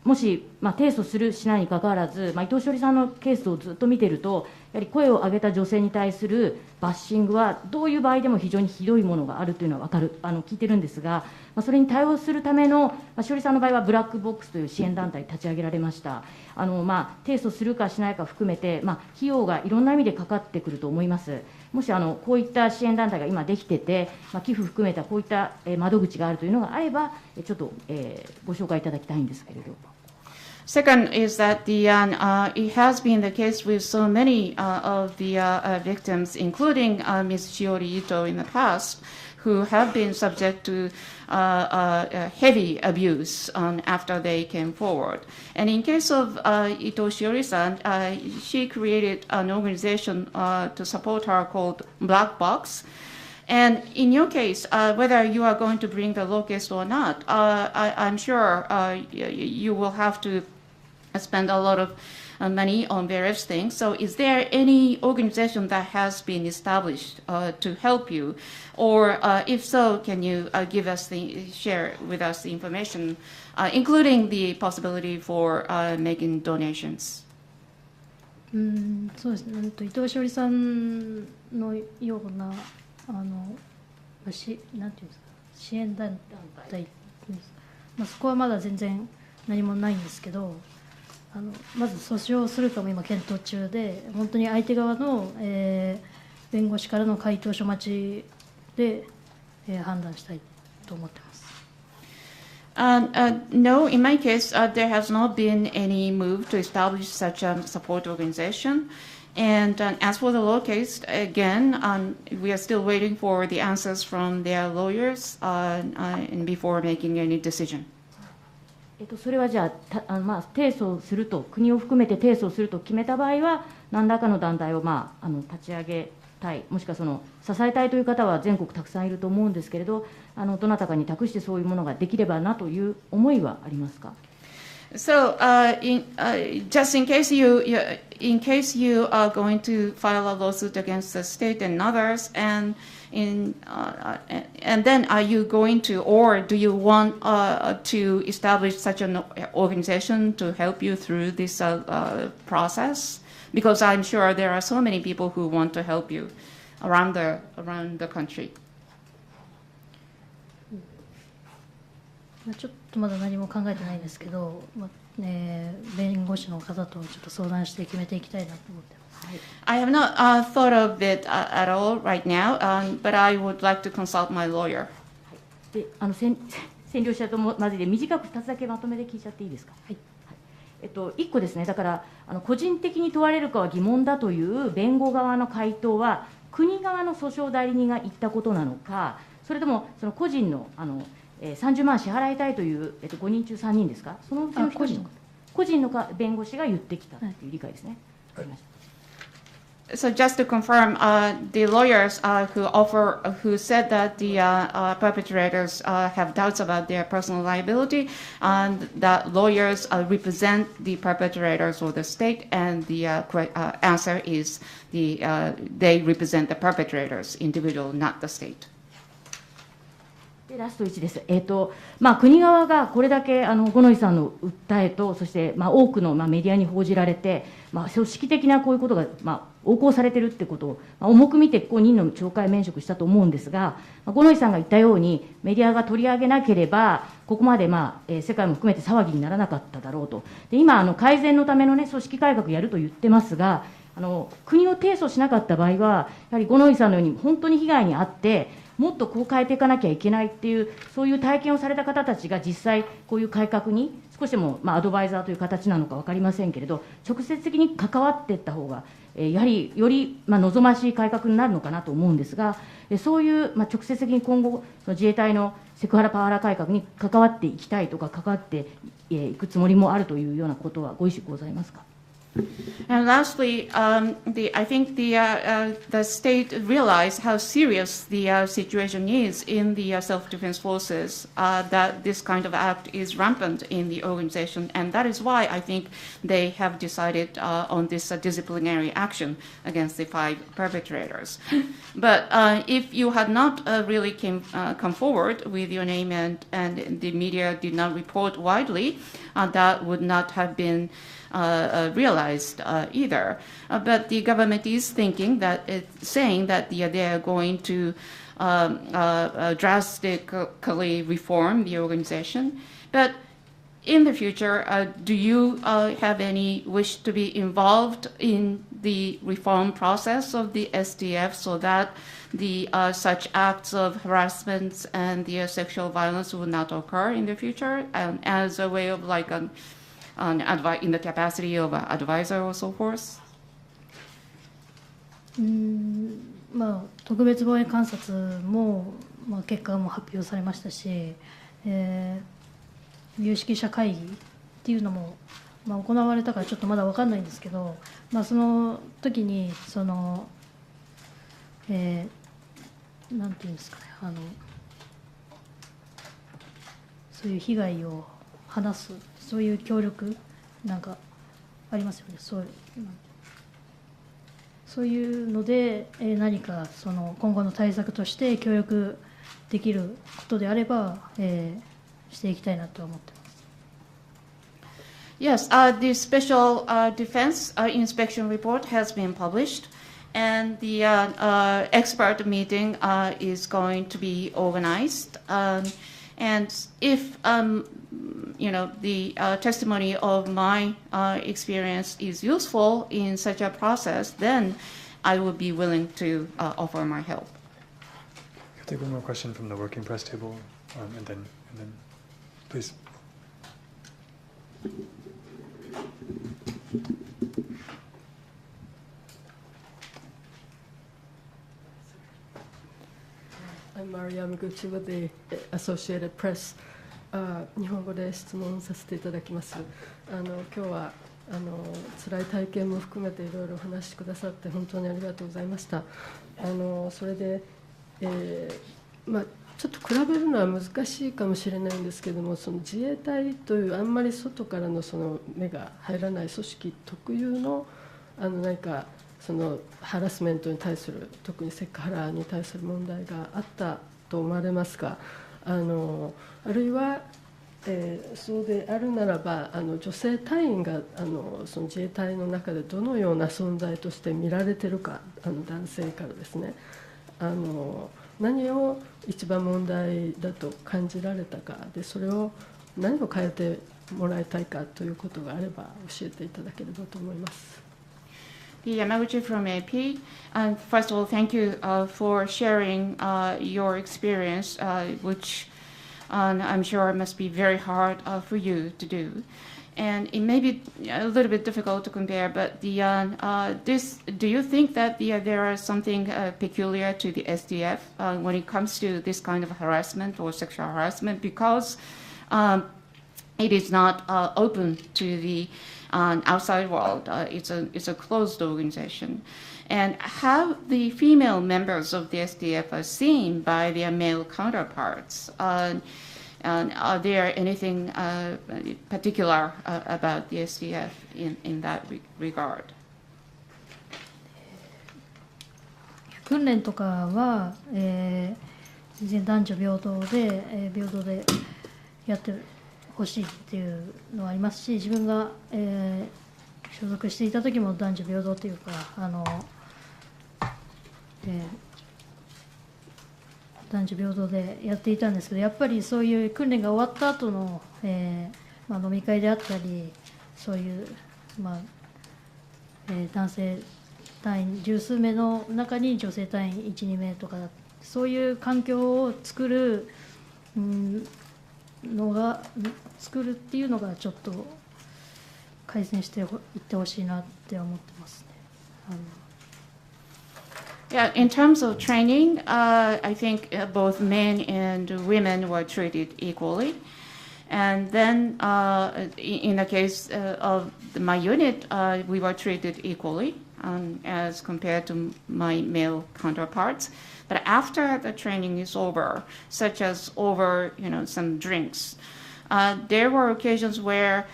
もし、提訴するしないにかかわらず、伊藤詩織さんのケースをずっと見ていると、やはり声を上げた女性に対するバッシングは、どういう場合でも非常にひどいものがあるというのは聞いてるんですが、それに対応するための、詩織さんの場合はブラックボックスという支援団体立ち上げられました。提訴するかしないか含めて、費用がいろんな意味でかかってくると思います。もしこういった支援団体が今できてて、寄付含めたこういった窓口があるというのがあれば、ちょっとご紹介いただきたいんですけれど。Second is that it has been the case with so many of the victims, including Ms. Shiori Ito in the past, who have been subject to heavy abuse after they came forward. And in case of Ito Shiori-san, she created an organization to support her called Black Box. And in your case, whether you are going to bring the law case or not, I'm sure you will have to spend a lot of money on various things. So is there any organization that has been established to help you? Or if so, can you share with us the information, including the possibility for making donations? そうですね、伊藤詩織さんのようななんていうんですか、支援団体、そこはまだ全然何もないんですけど、まず訴訟するかも今検討中で、本当に相手側の、弁護士からの回答書待ちで、判断したいと思ってます。No, in my case, there has not been any move to establish such a support organization. And as for the law case, again, we are still waiting for the answers from their lawyers and before making any decision. それはじゃあ、提訴すると、国を含めて提訴すると決めた場合は、何らかの団体を、立ち上げたい、もしくは支えたいという方は全国たくさんいると思うんですけれど、どなたかに託してそういうものができればなという思いはありますか。So, just in case you are going to file a lawsuit against the state and others, and then are you going to, or do you want to establish such an organization to help you through this process? Because I'm sure there are so many people who want to help you around the country. ちょっとまだ何も考えてないんですけど、弁護士の方とちょっと相談して決めていきたいなと思ってます。I have not thought of it at all right now, but I would like to consult my lawyer. で、占領者ともまずで短く2つだけまとめて聞いちゃっていいですか。はい。1個ですね、だから個人的に問われるかは疑問だという弁護側の回答は、国側の訴訟代理人が言ったことなのか、それともその個人の30万支払いたいという、5人中3人ですか、そのうちの1人の個人の弁護士が言ってきたという理解ですね。わかりました。So just to confirm, the lawyers who said that the perpetrators have doubts about their personal liability, and that lawyers represent the perpetrators or the state, and the answer is they represent the perpetrators, individual, not the state. でラスト1です。国側がこれだけ五ノ井さんの訴えと、そして、多くの、メディアに報じられて、組織的なこういうことが、横行されているということを、重く見て任の懲戒免職したと思うんですが、五ノ井さんが言ったように、メディアが取り上げなければ、ここまで、世界も含めて騒ぎにならなかっただろうと。で今改善のための、組織改革やると言ってますが、国を提訴しなかった場合は、やはり五ノ井さんのように本当に被害に遭って、もっとこう変えていかなきゃいけないっていう、そういう体験をされた方たちが実際こういう改革に少しでもアドバイザーという形なのか分かりませんけれど、直接的に関わっていった方が、やはりより望ましい改革になるのかなと思うんですが、そういう直接的に今後、自衛隊のセクハラ・パワハラ改革に関わっていきたいとか、関わっていくつもりもあるというようなことはご意思ございますか。And lastly, I think the state realized how serious the situation is in the self-defense forces, that this kind of act is rampant in the organization, and that is why I think they have decided on this disciplinary action against the 5 perpetrators. But if you had not really come forward with your name and the media did not report widely, that would not have been realized either. But the government is thinking that it's saying that they are going to drastically reform the organization. But in the future, do you have any wish to be involved in the reform process of the SDF so that the such acts of harassment and the sexual violence will not occur in the future, and as a way of like in the capacity of an advisor or so forth? 特別防衛監察も、結果も発表されましたし、有識者会議っていうのも、行われたからちょっとまだ分かんないんですけど、その時になんていうんですかね、そういう被害を話す、そういう協力なんかありますよね。そういうので、何か今後の対策として協力できることであれば、していきたいなと思ってます。Yes, the special defense inspection report has been published, and the expert meeting is going to be organized. And if the testimony of my experience is useful in such a process, then I would be willing to offer my help. I'll take one more question from the working press table, and then please. I'm Mariam Gucci with the Associated Press. 日本語で質問させていただきます。今日は辛い体験も含めていろいろお話しくださって本当にありがとうございました。それで、ちょっと比べるのは難しいかもしれないんですけども、その自衛隊というあんまり外からの目が入らない組織特有の何かハラスメントに対する、特にセクハラに対する問題があったと思われますが、あるいは、そうであるならば女性隊員がその自衛隊の中でどのような存在として見られているか、男性からですね、何を一番問題だと感じられたかで、それを何を変えてもらいたいかということがあれば教えていただければと思います。Yamaguchi from AP. First of all, thank you for sharing your experience, which I'm sure must be very hard for you to do. And it may be a little bit difficult to compare, but do you think that there is something peculiar to the SDF when it comes to this kind of harassment or sexual harassment? Because it is not open to the outside world. It's a closed organization. And how the female members of the SDF are seen by their male counterparts? Are there anything particular about the SDF in that regard? 訓練とかは、全然男女平等で、やってほしいっていうのはありますし、自分が、所属していた時も男女平等というか男女平等でやっていたんですけど、やっぱりそういう訓練が終わった後の、飲み会であったり、そういう、男性隊員十数名の中に女性隊員1、2名とか、そういう環境を作る、のが作るっていうのがちょっと改善していってほしいなって思ってますね。Yeah, in terms of training, I think both men and women were treated equally. And then in the case of my unit, we were treated equally as compared to my male counterparts. But after the training is over, such as over some drinks, there were occasions where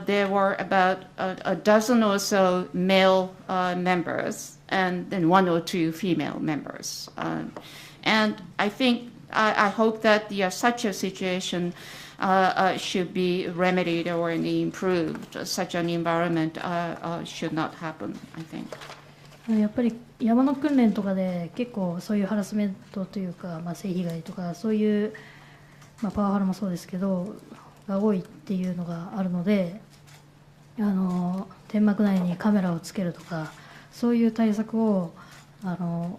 there were about a dozen or so male members and then one or two female members. And I think, I hope that such a situation should be remedied or improved. Such an environment should not happen, I think. やっぱり山の訓練とかで結構そういうハラスメントというか、性被害とかそういう、パワハラもそうですけどが多いっていうのがあるので、天幕内にカメラをつけるとかそういう対策を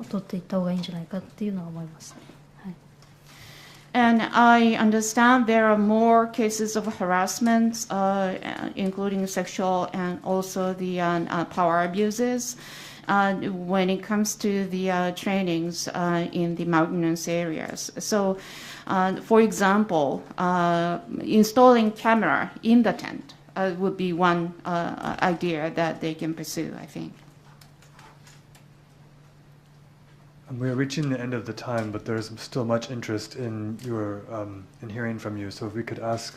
取っていった方がいいんじゃないかっていうのは思いますね。And I understand there are more cases of harassment, including sexual and also the power abuses, when it comes to the trainings in the mountainous areas. So, for example, installing camera in the tent would be one idea that they can pursue, I think. We are reaching the end of the time, but there's still much interest in in hearing from you. So if we could ask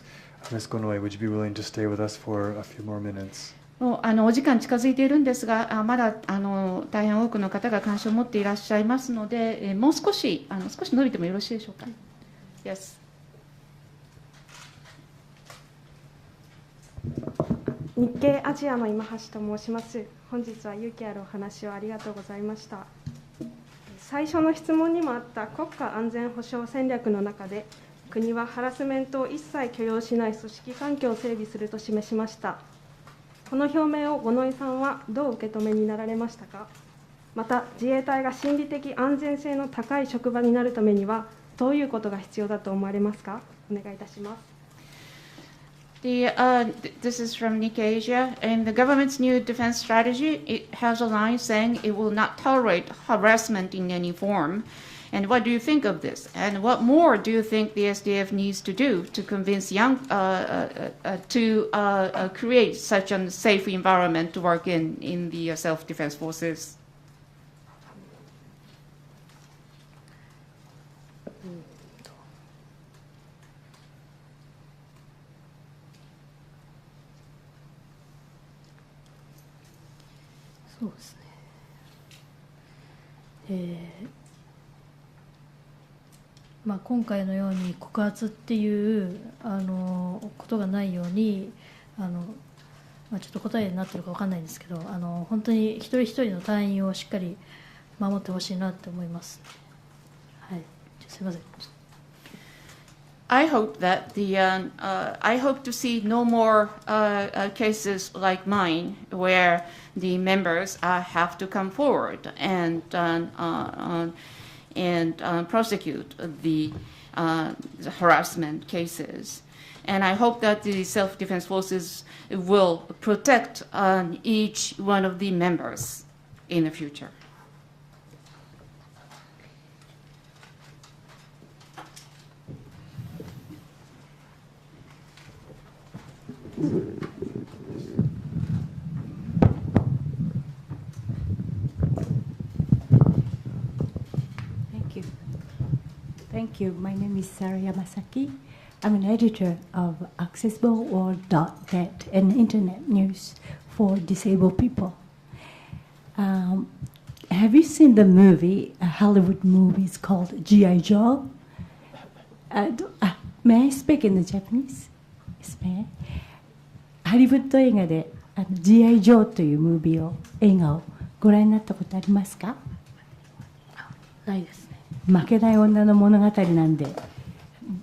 Ms. Gonoi, would you be willing to stay with us for a few more minutes? もうお時間近づいているんですが、まだ大変多くの方が関心を持っていらっしゃいますので、もう少し伸びてもよろしいでしょうか。Yes. 日系アジアの今橋と申します。本日は勇気あるお話をありがとうございました。最初の質問にもあった国家安全保障戦略の中で、国はハラスメントを一切許容しない組織環境を整備すると示しました。この表明を五ノ井さんはどう受け止めになられましたか。また自衛隊が心理的安全性の高い職場になるためにはどういうことが必要だと思われますか。お願いいたします。This is from Nikkei Asia. In the government's new defense strategy, it has a line saying it will not tolerate harassment in any form. And what do you think of this? And what more do you think the SDF needs to do to convince young to create such a safe environment to work in the self-defense forces? そうですね。今回のように告発っていうことがないようにちょっと答えになってるか分かんないんですけど、本当に一人一人の隊員をしっかり守ってほしいなって思います。はい、すみません。I hope that I hope to see no more cases like mine where the members have to come forward and prosecute the harassment cases. And I hope that the self-defense forces will protect each one of the members in the future. Thank you. My name is Sarah Yamasaki. I'm an editor of accessibleworld.net, an internet news for disabled people. Have you seen the movie, a Hollywood movie called G.I. Joe? May I speak in the Japanese? Yes, may I? ハリウッド映画でG.I. Joe という映画をご覧になったことありますか？ないですね。負けない女の物語なんで、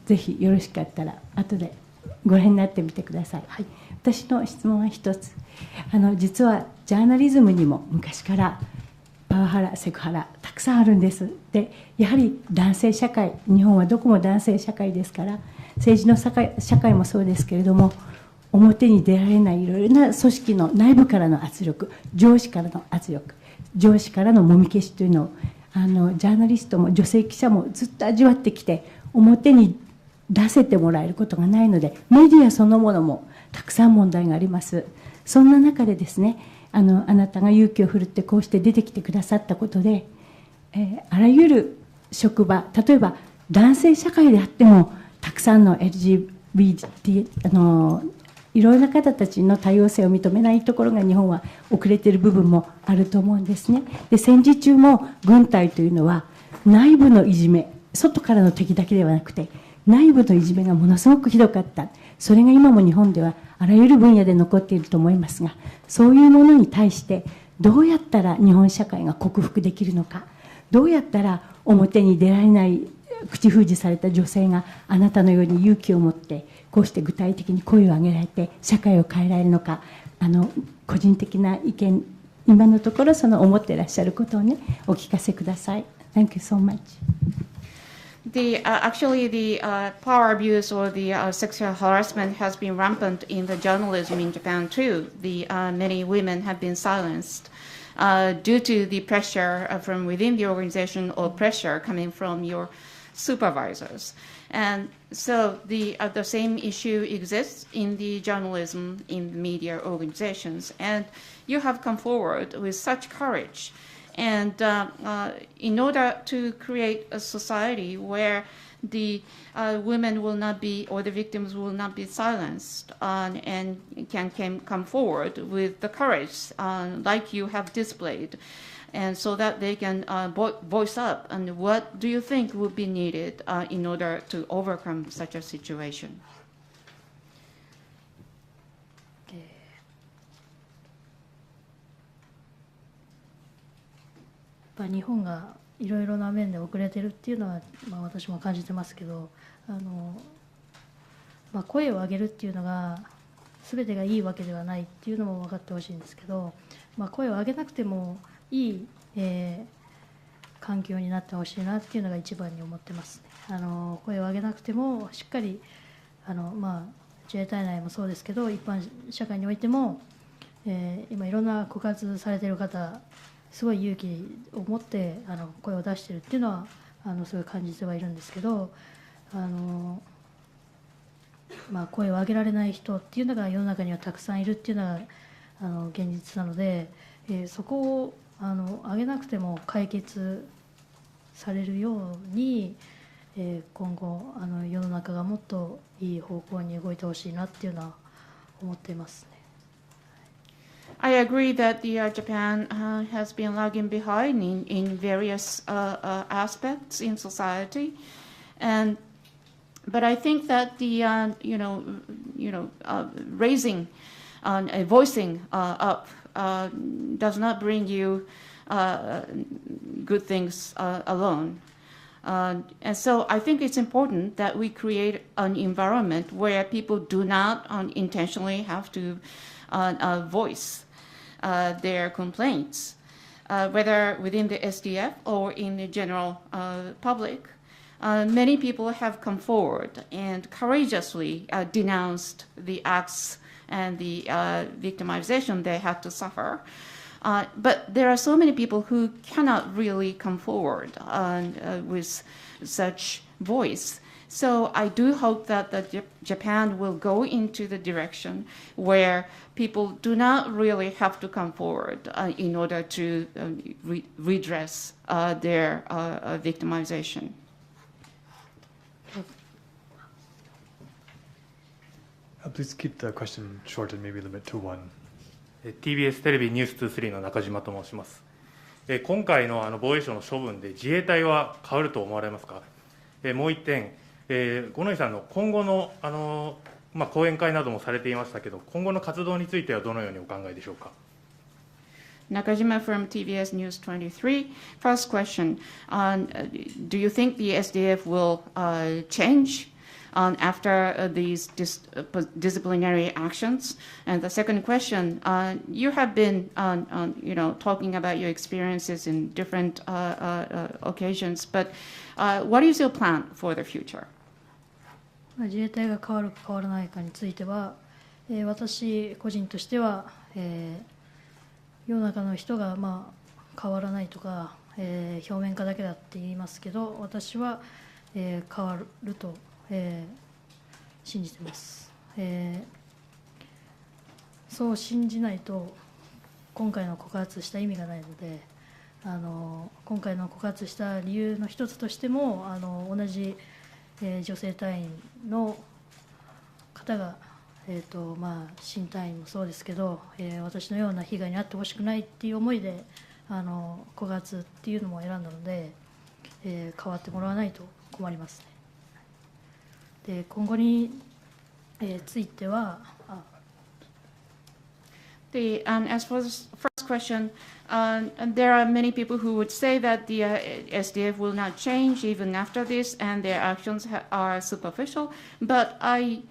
ぜひよろしかったら後でご覧になってみてください。はい、私の質問は一つ。実はジャーナリズムにも昔からパワハラ、セクハラたくさんあるんです。で、やはり男性社会、日本はどこも男性社会ですから、政治の社会もそうですけれども、表に出られないいろいろな組織の内部からの圧力、上司からの圧力、上司からのもみ消しというのをジャーナリストも女性記者もずっと味わってきて、表に出せてもらえることがないので、メディアそのものもたくさん問題があります。そんな中でですね、あなたが勇気を振るってこうして出てきてくださったことで、あらゆる職場、例えば男性社会であってもたくさんの LGBT いろいろな方たちの多様性を認めないところが日本は遅れている部分もあると思うんですね。で、戦時中も軍隊というのは内部のいじめ、外からの敵だけではなくて内部のいじめがものすごくひどかった。それが今も日本ではあらゆる分野で残っていると思いますが、そういうものに対してどうやったら日本社会が克服できるのか、どうやったら表に出られない口封じされた女性があなたのように勇気を持ってこうして具体的に声を上げられて社会を変えられるのか、個人的な意見、今のところその思っていらっしゃることをね、お聞かせください。Thank you so much. Actually, the power abuse or the sexual harassment has been rampant in the journalism in Japan too. Many women have been silenced due to the pressure from within the organization or pressure coming from your supervisors. And so the same issue exists in the journalism, in the media organizations. And you have come forward with such courage. And in order to create a society where the women will not be, or the victims will not be silenced and can come forward with the courage like you have displayed, and so that they can voice up. And what do you think would be needed in order to overcome such a situation? 日本がいろいろな面で遅れてるっていうのは、私も感じてますけど、声を上げるっていうのが全てがいいわけではないっていうのも分かってほしいんですけど、声を上げなくてもいい、環境になってほしいなっていうのが一番に思ってますね。声を上げなくてもしっかり自衛隊内もそうですけど、一般社会においても、今いろんな告発されている方、すごい勇気を持って声を出しているっていうのはすごい感じてはいるんですけど、声を上げられない人っていうのが世の中にはたくさんいるっていうのが現実なので、そこを上げなくても解決されるように、今後世の中がもっといい方向に動いてほしいなっていうのは思っていますね。I agree that Japan has been lagging behind in various aspects in society, but I think that raising, voicing up does not bring you good things alone. And so I think it's important that we create an environment where people do not intentionally have to voice their complaints, whether within the SDF or in the general public. Many people have come forward and courageously denounced the acts and the victimization they had to suffer. But there are so many people who cannot really come forward with such voice. So I do hope that Japan will go into the direction where people do not really have to come forward in order to redress their victimization. Please keep the question short and maybe limit to one. TBS テレビニュース23の中島と申します。今回の防衛省の処分で自衛隊は変わると思われますか。もう一点、五ノ井さんの今後の講演会などもされていましたけど、今後の活動についてはどのようにお考えでしょうか。Nakajima from TBS News 23. First question, do you think the SDF will change after these disciplinary actions? And the second question, you have been talking about your experiences in different occasions, but what is your plan for the future? 自衛隊が変わるか変わらないかについては、私個人としては、世の中の人が変わらないとか、表面化だけだって言いますけど、私は、変わると、信じてます。そう信じないと今回の告発した意味がないので、今回の告発した理由の一つとしても同じ、女性隊員の方が、新隊員もそうですけど、私のような被害に遭ってほしくないっていう思いで告発っていうのも選んだので、変わってもらわないと困りますね。で、今後に、ついてはas for the first question, there are many people who would say that the SDF will not change even after this, and their actions are superficial. But I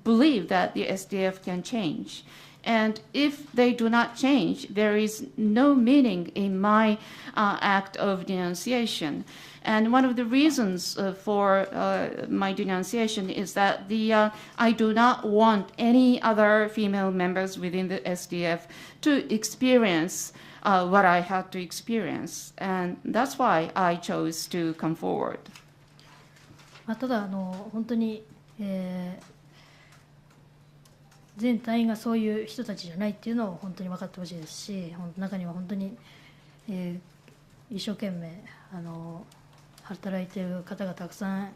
believe that the SDF can change. And if they do not change, there is no meaning in my act of denunciation. And one of the reasons for my denunciation is that I do not want any other female members within the SDF to experience what I had to experience. And that's why I chose to come forward. ただ本当に、全隊員がそういう人たちじゃないっていうのを本当に分かってほしいですし、中には本当に、一生懸命働いている方がたくさん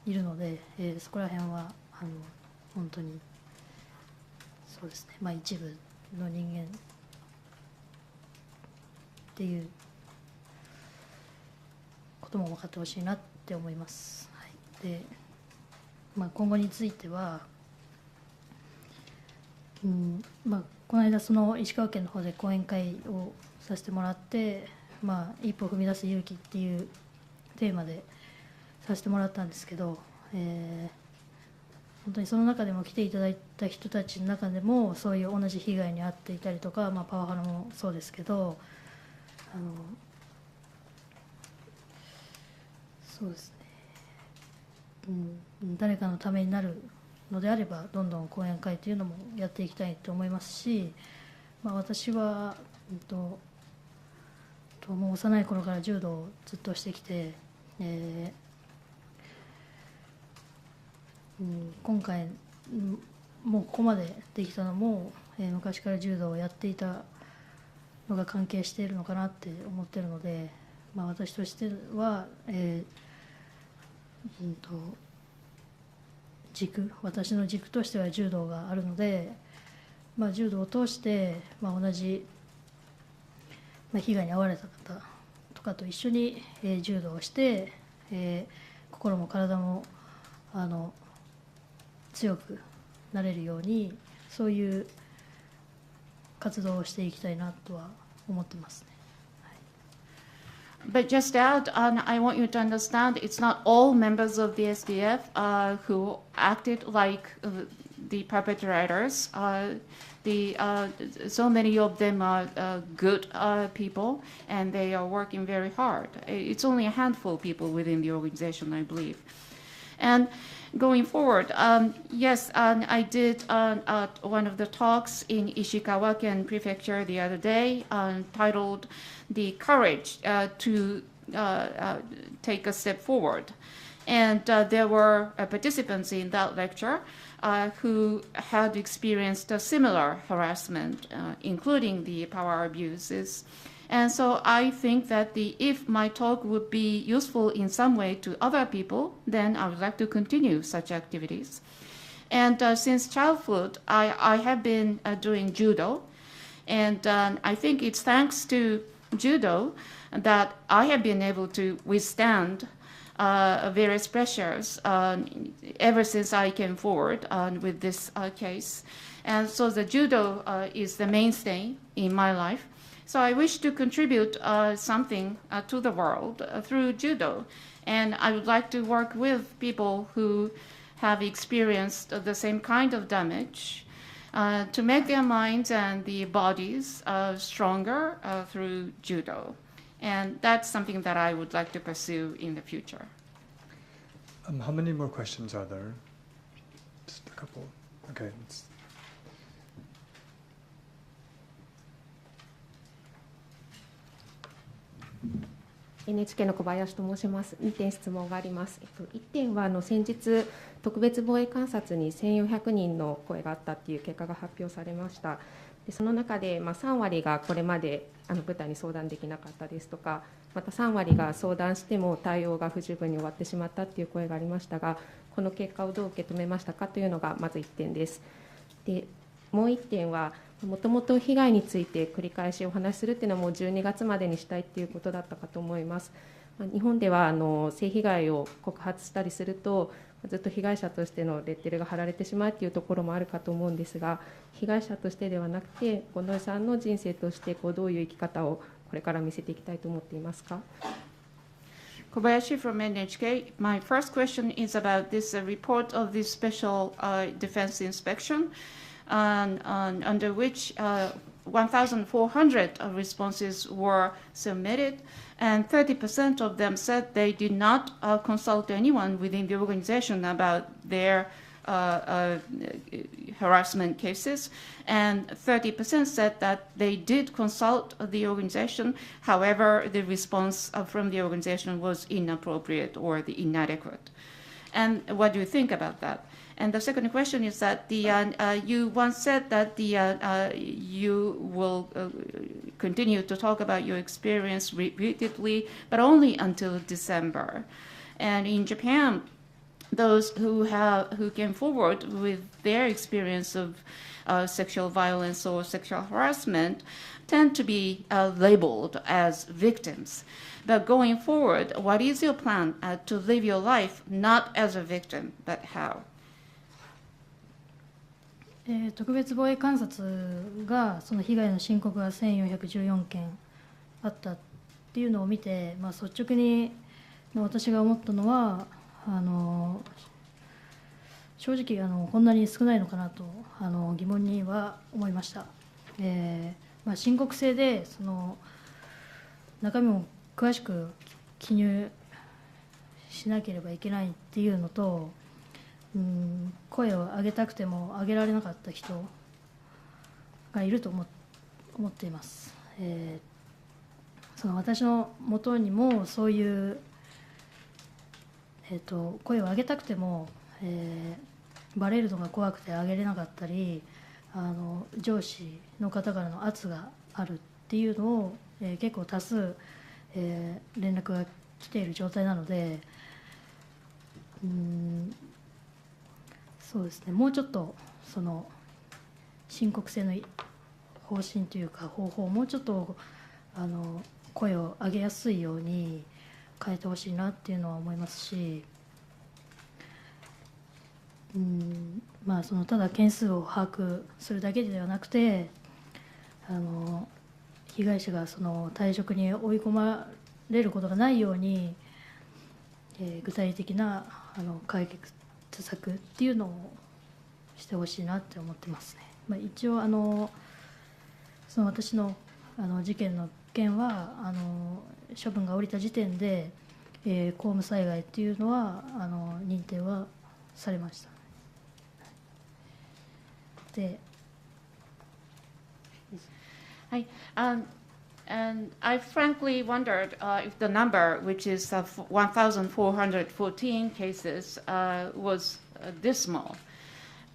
いるので、そこら辺は本当にそうですね、一部の人間っていうことも分かってほしいなって思います。はい、で、今後については、この間石川県の方で講演会をさせてもらって、一歩踏み出す勇気っていうテーマでさせてもらったんですけど、本当にその中でも来ていただいた人たちの中でもそういう同じ被害に遭っていたりとか、パワハラもそうですけど、そうですね、誰かのためになるのであればどんどん講演会というのもやっていきたいと思いますし、私は、もう幼い頃から柔道をずっとしてきて、今回もうここまでできたのも、昔から柔道をやっていたのが関係しているのかなって思っているので、私としては、私の軸としては柔道があるので、柔道を通して、同じ、被害に遭われた方とかと一緒に、柔道をして、心も体も強くなれるように、そういう活動をしていきたいなとは思ってますね。But just that, I want you to understand it's not all members of the SDF who acted like the perpetrators. So many of them are good people, and they are working very hard. It's only a handful of people within the organization, I believe. And going forward, yes, I did one of the talks in Ishikawa Ken Prefecture the other day, titled "The Courage to Take a Step Forward," and there were participants in that lecture who had experienced a similar harassment, including the power abuses. And so I think that if my talk would be useful in some way to other people, then I would like to continue such activities. And since childhood, I have been doing judo. And I think it's thanks to judo that I have been able to withstand various pressures ever since I came forward with this case. And so the judo is the mainstay in my life. So I wish to contribute something to the world through judo. And I would like to work with people who have experienced the same kind of damage to make their minds and the bodies stronger through judo. And that's something that I would like to pursue in the future. How many more questions are there? Just a couple. Okay. NHK の小林と申します。2点質問があります。1点は先日、特別防衛監察に1400人の声があったという結果が発表されました。でその中で、3割がこれまで部隊に相談できなかったですとか、また3割が相談しても対応が不十分に終わってしまったという声がありましたが、この結果をどう受け止めましたかというのがまず1点です。でもう1点は、もともと被害について繰り返しお話しするというのはもう12月までにしたいということだったかと思います。日本では性被害を告発したりすると、ずっと被害者としてのレッテルが貼られてしまうというところもあるかと思うんですが、被害者としてではなくて、五ノ井さんの人生としてどういう生き方をこれから見せていきたいと思っていますか。Kobayashi from NHK. My first question is about this report of this special defense inspection, under which 1,400 responses were submitted, and 30% of them said they did not consult anyone within the organization about their harassment cases, and 30% said that they did consult the organization. However, the response from the organization was inappropriate or inadequate. And what do you think about that? And the second question is that you once said that you will continue to talk about your experience repeatedly, but only until December. And in Japan, those who came forward with their experience of sexual violence or sexual harassment tend to be labeled as victims. But going forward, what is your plan to live your life not as a victim, but how? 特別防衛監察がその被害の申告が1414件あったっていうのを見て、率直に私が思ったのは正直こんなに少ないのかなと疑問には思いました。申告制でその中身も詳しく記入しなければいけないっていうのと、声を上げたくても上げられなかった人がいると思っています。その私のもとにもそういう、声を上げたくても、バレるのが怖くて上げれなかったり、上司の方からの圧があるっていうのを、結構多数、連絡が来ている状態なので、そうですね、もうちょっとその申告制の方針というか方法をもうちょっと声を上げやすいように変えてほしいなっていうのは思いますし、そのただ件数を把握するだけではなくて、被害者がその退職に追い込まれることがないように、具体的な解決策っていうのをしてほしいなって思ってますね。一応その私の事件の件は処分が下りた時点で、公務災害っていうのは認定はされました。で、はい。And I frankly wondered if the number, which is 1,414 cases, was this small.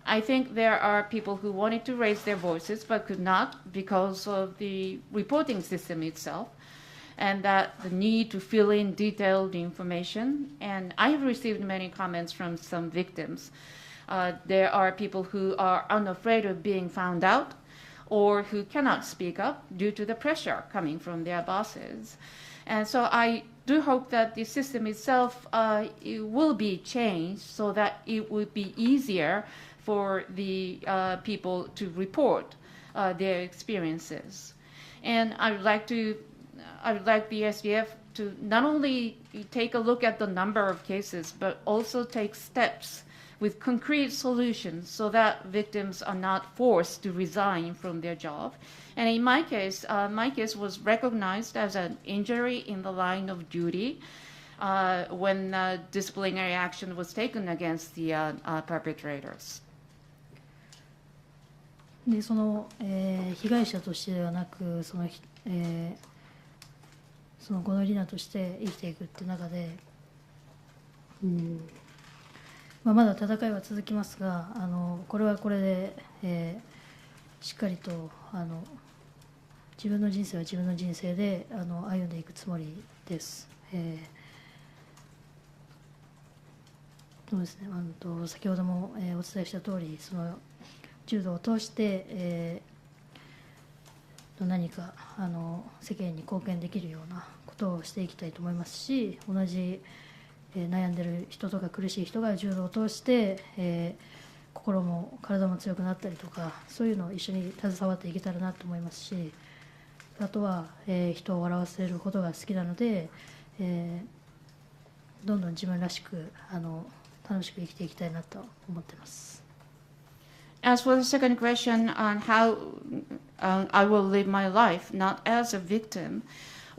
I think there are people who wanted to raise their voices but could not because of the reporting system itself, and that the need to fill in detailed information. And I have received many comments from some victims. There are people who are unafraid of being found out, or who cannot speak up due to the pressure coming from their bosses. And so I do hope that the system itself it will be changed so that it would be easier for the people to report their experiences. And I would like the SBF to not only take a look at the number of cases, but also take steps with concrete solutions so that victims are not forced to resign from their job. And in my case was recognized as an injury in the line of duty. when disciplinary action was taken against the perpetrators. でその被害者としてではなくその五ノ井里奈として生きていくっていう中で、まだ戦いは続きますがこれはこれで、しっかりと自分の人生は自分の人生で歩んでいくつもりです。そうですね、先ほどもお伝えした通りその柔道を通して、何か世間に貢献できるようなことをしていきたいと思いますし、同じ、悩んでる人とか苦しい人が柔道を通して、心も体も強くなったりとかそういうのを一緒に携わっていけたらなと思いますし、あとは、人を笑わせることが好きなので、どんどん自分らしく楽しく生きていきたいなと思っています。As for the second question on how I will live my life, not as a victim,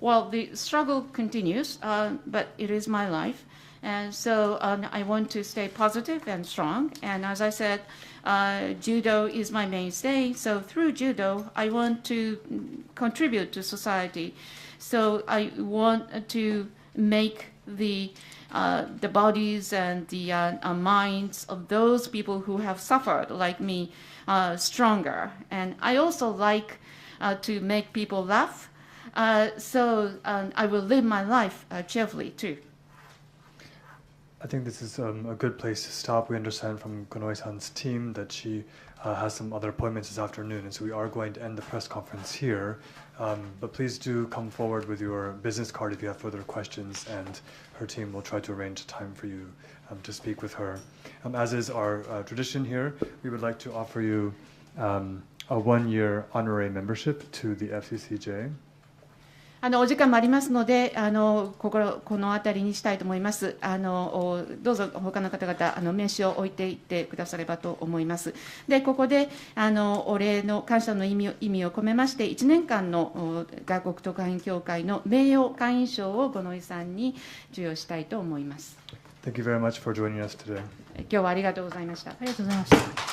well, the struggle continues, but it is my life. And so I want to stay positive and strong. And as I said, judo is my mainstay. So through judo, I want to contribute to society. So I want to make the bodies and the minds of those people who have suffered like me stronger. And I also like to make people laugh. So I will live my life cheerfully too. I think this is a good place to stop. We understand from Gonoe-san's team that she has some other appointments this afternoon, and so we are going to end the press conference here. But please do come forward with your business card if you have further questions, and her team will try to arrange a time for you to speak with her. As is our tradition here, we would like to offer you a one-year honorary membership to the FCCJ. お時間もありますので、この辺りにしたいと思います。どうぞ他の方々名刺を置いていってくださればと思います。で、ここでお礼の感謝の意味を込めまして、1年間の外国特派員協会の名誉会員証を五ノ井さんに授与したいと思います。Thank you very much for joining us today. 今日はありがとうございました。ありがとうございました。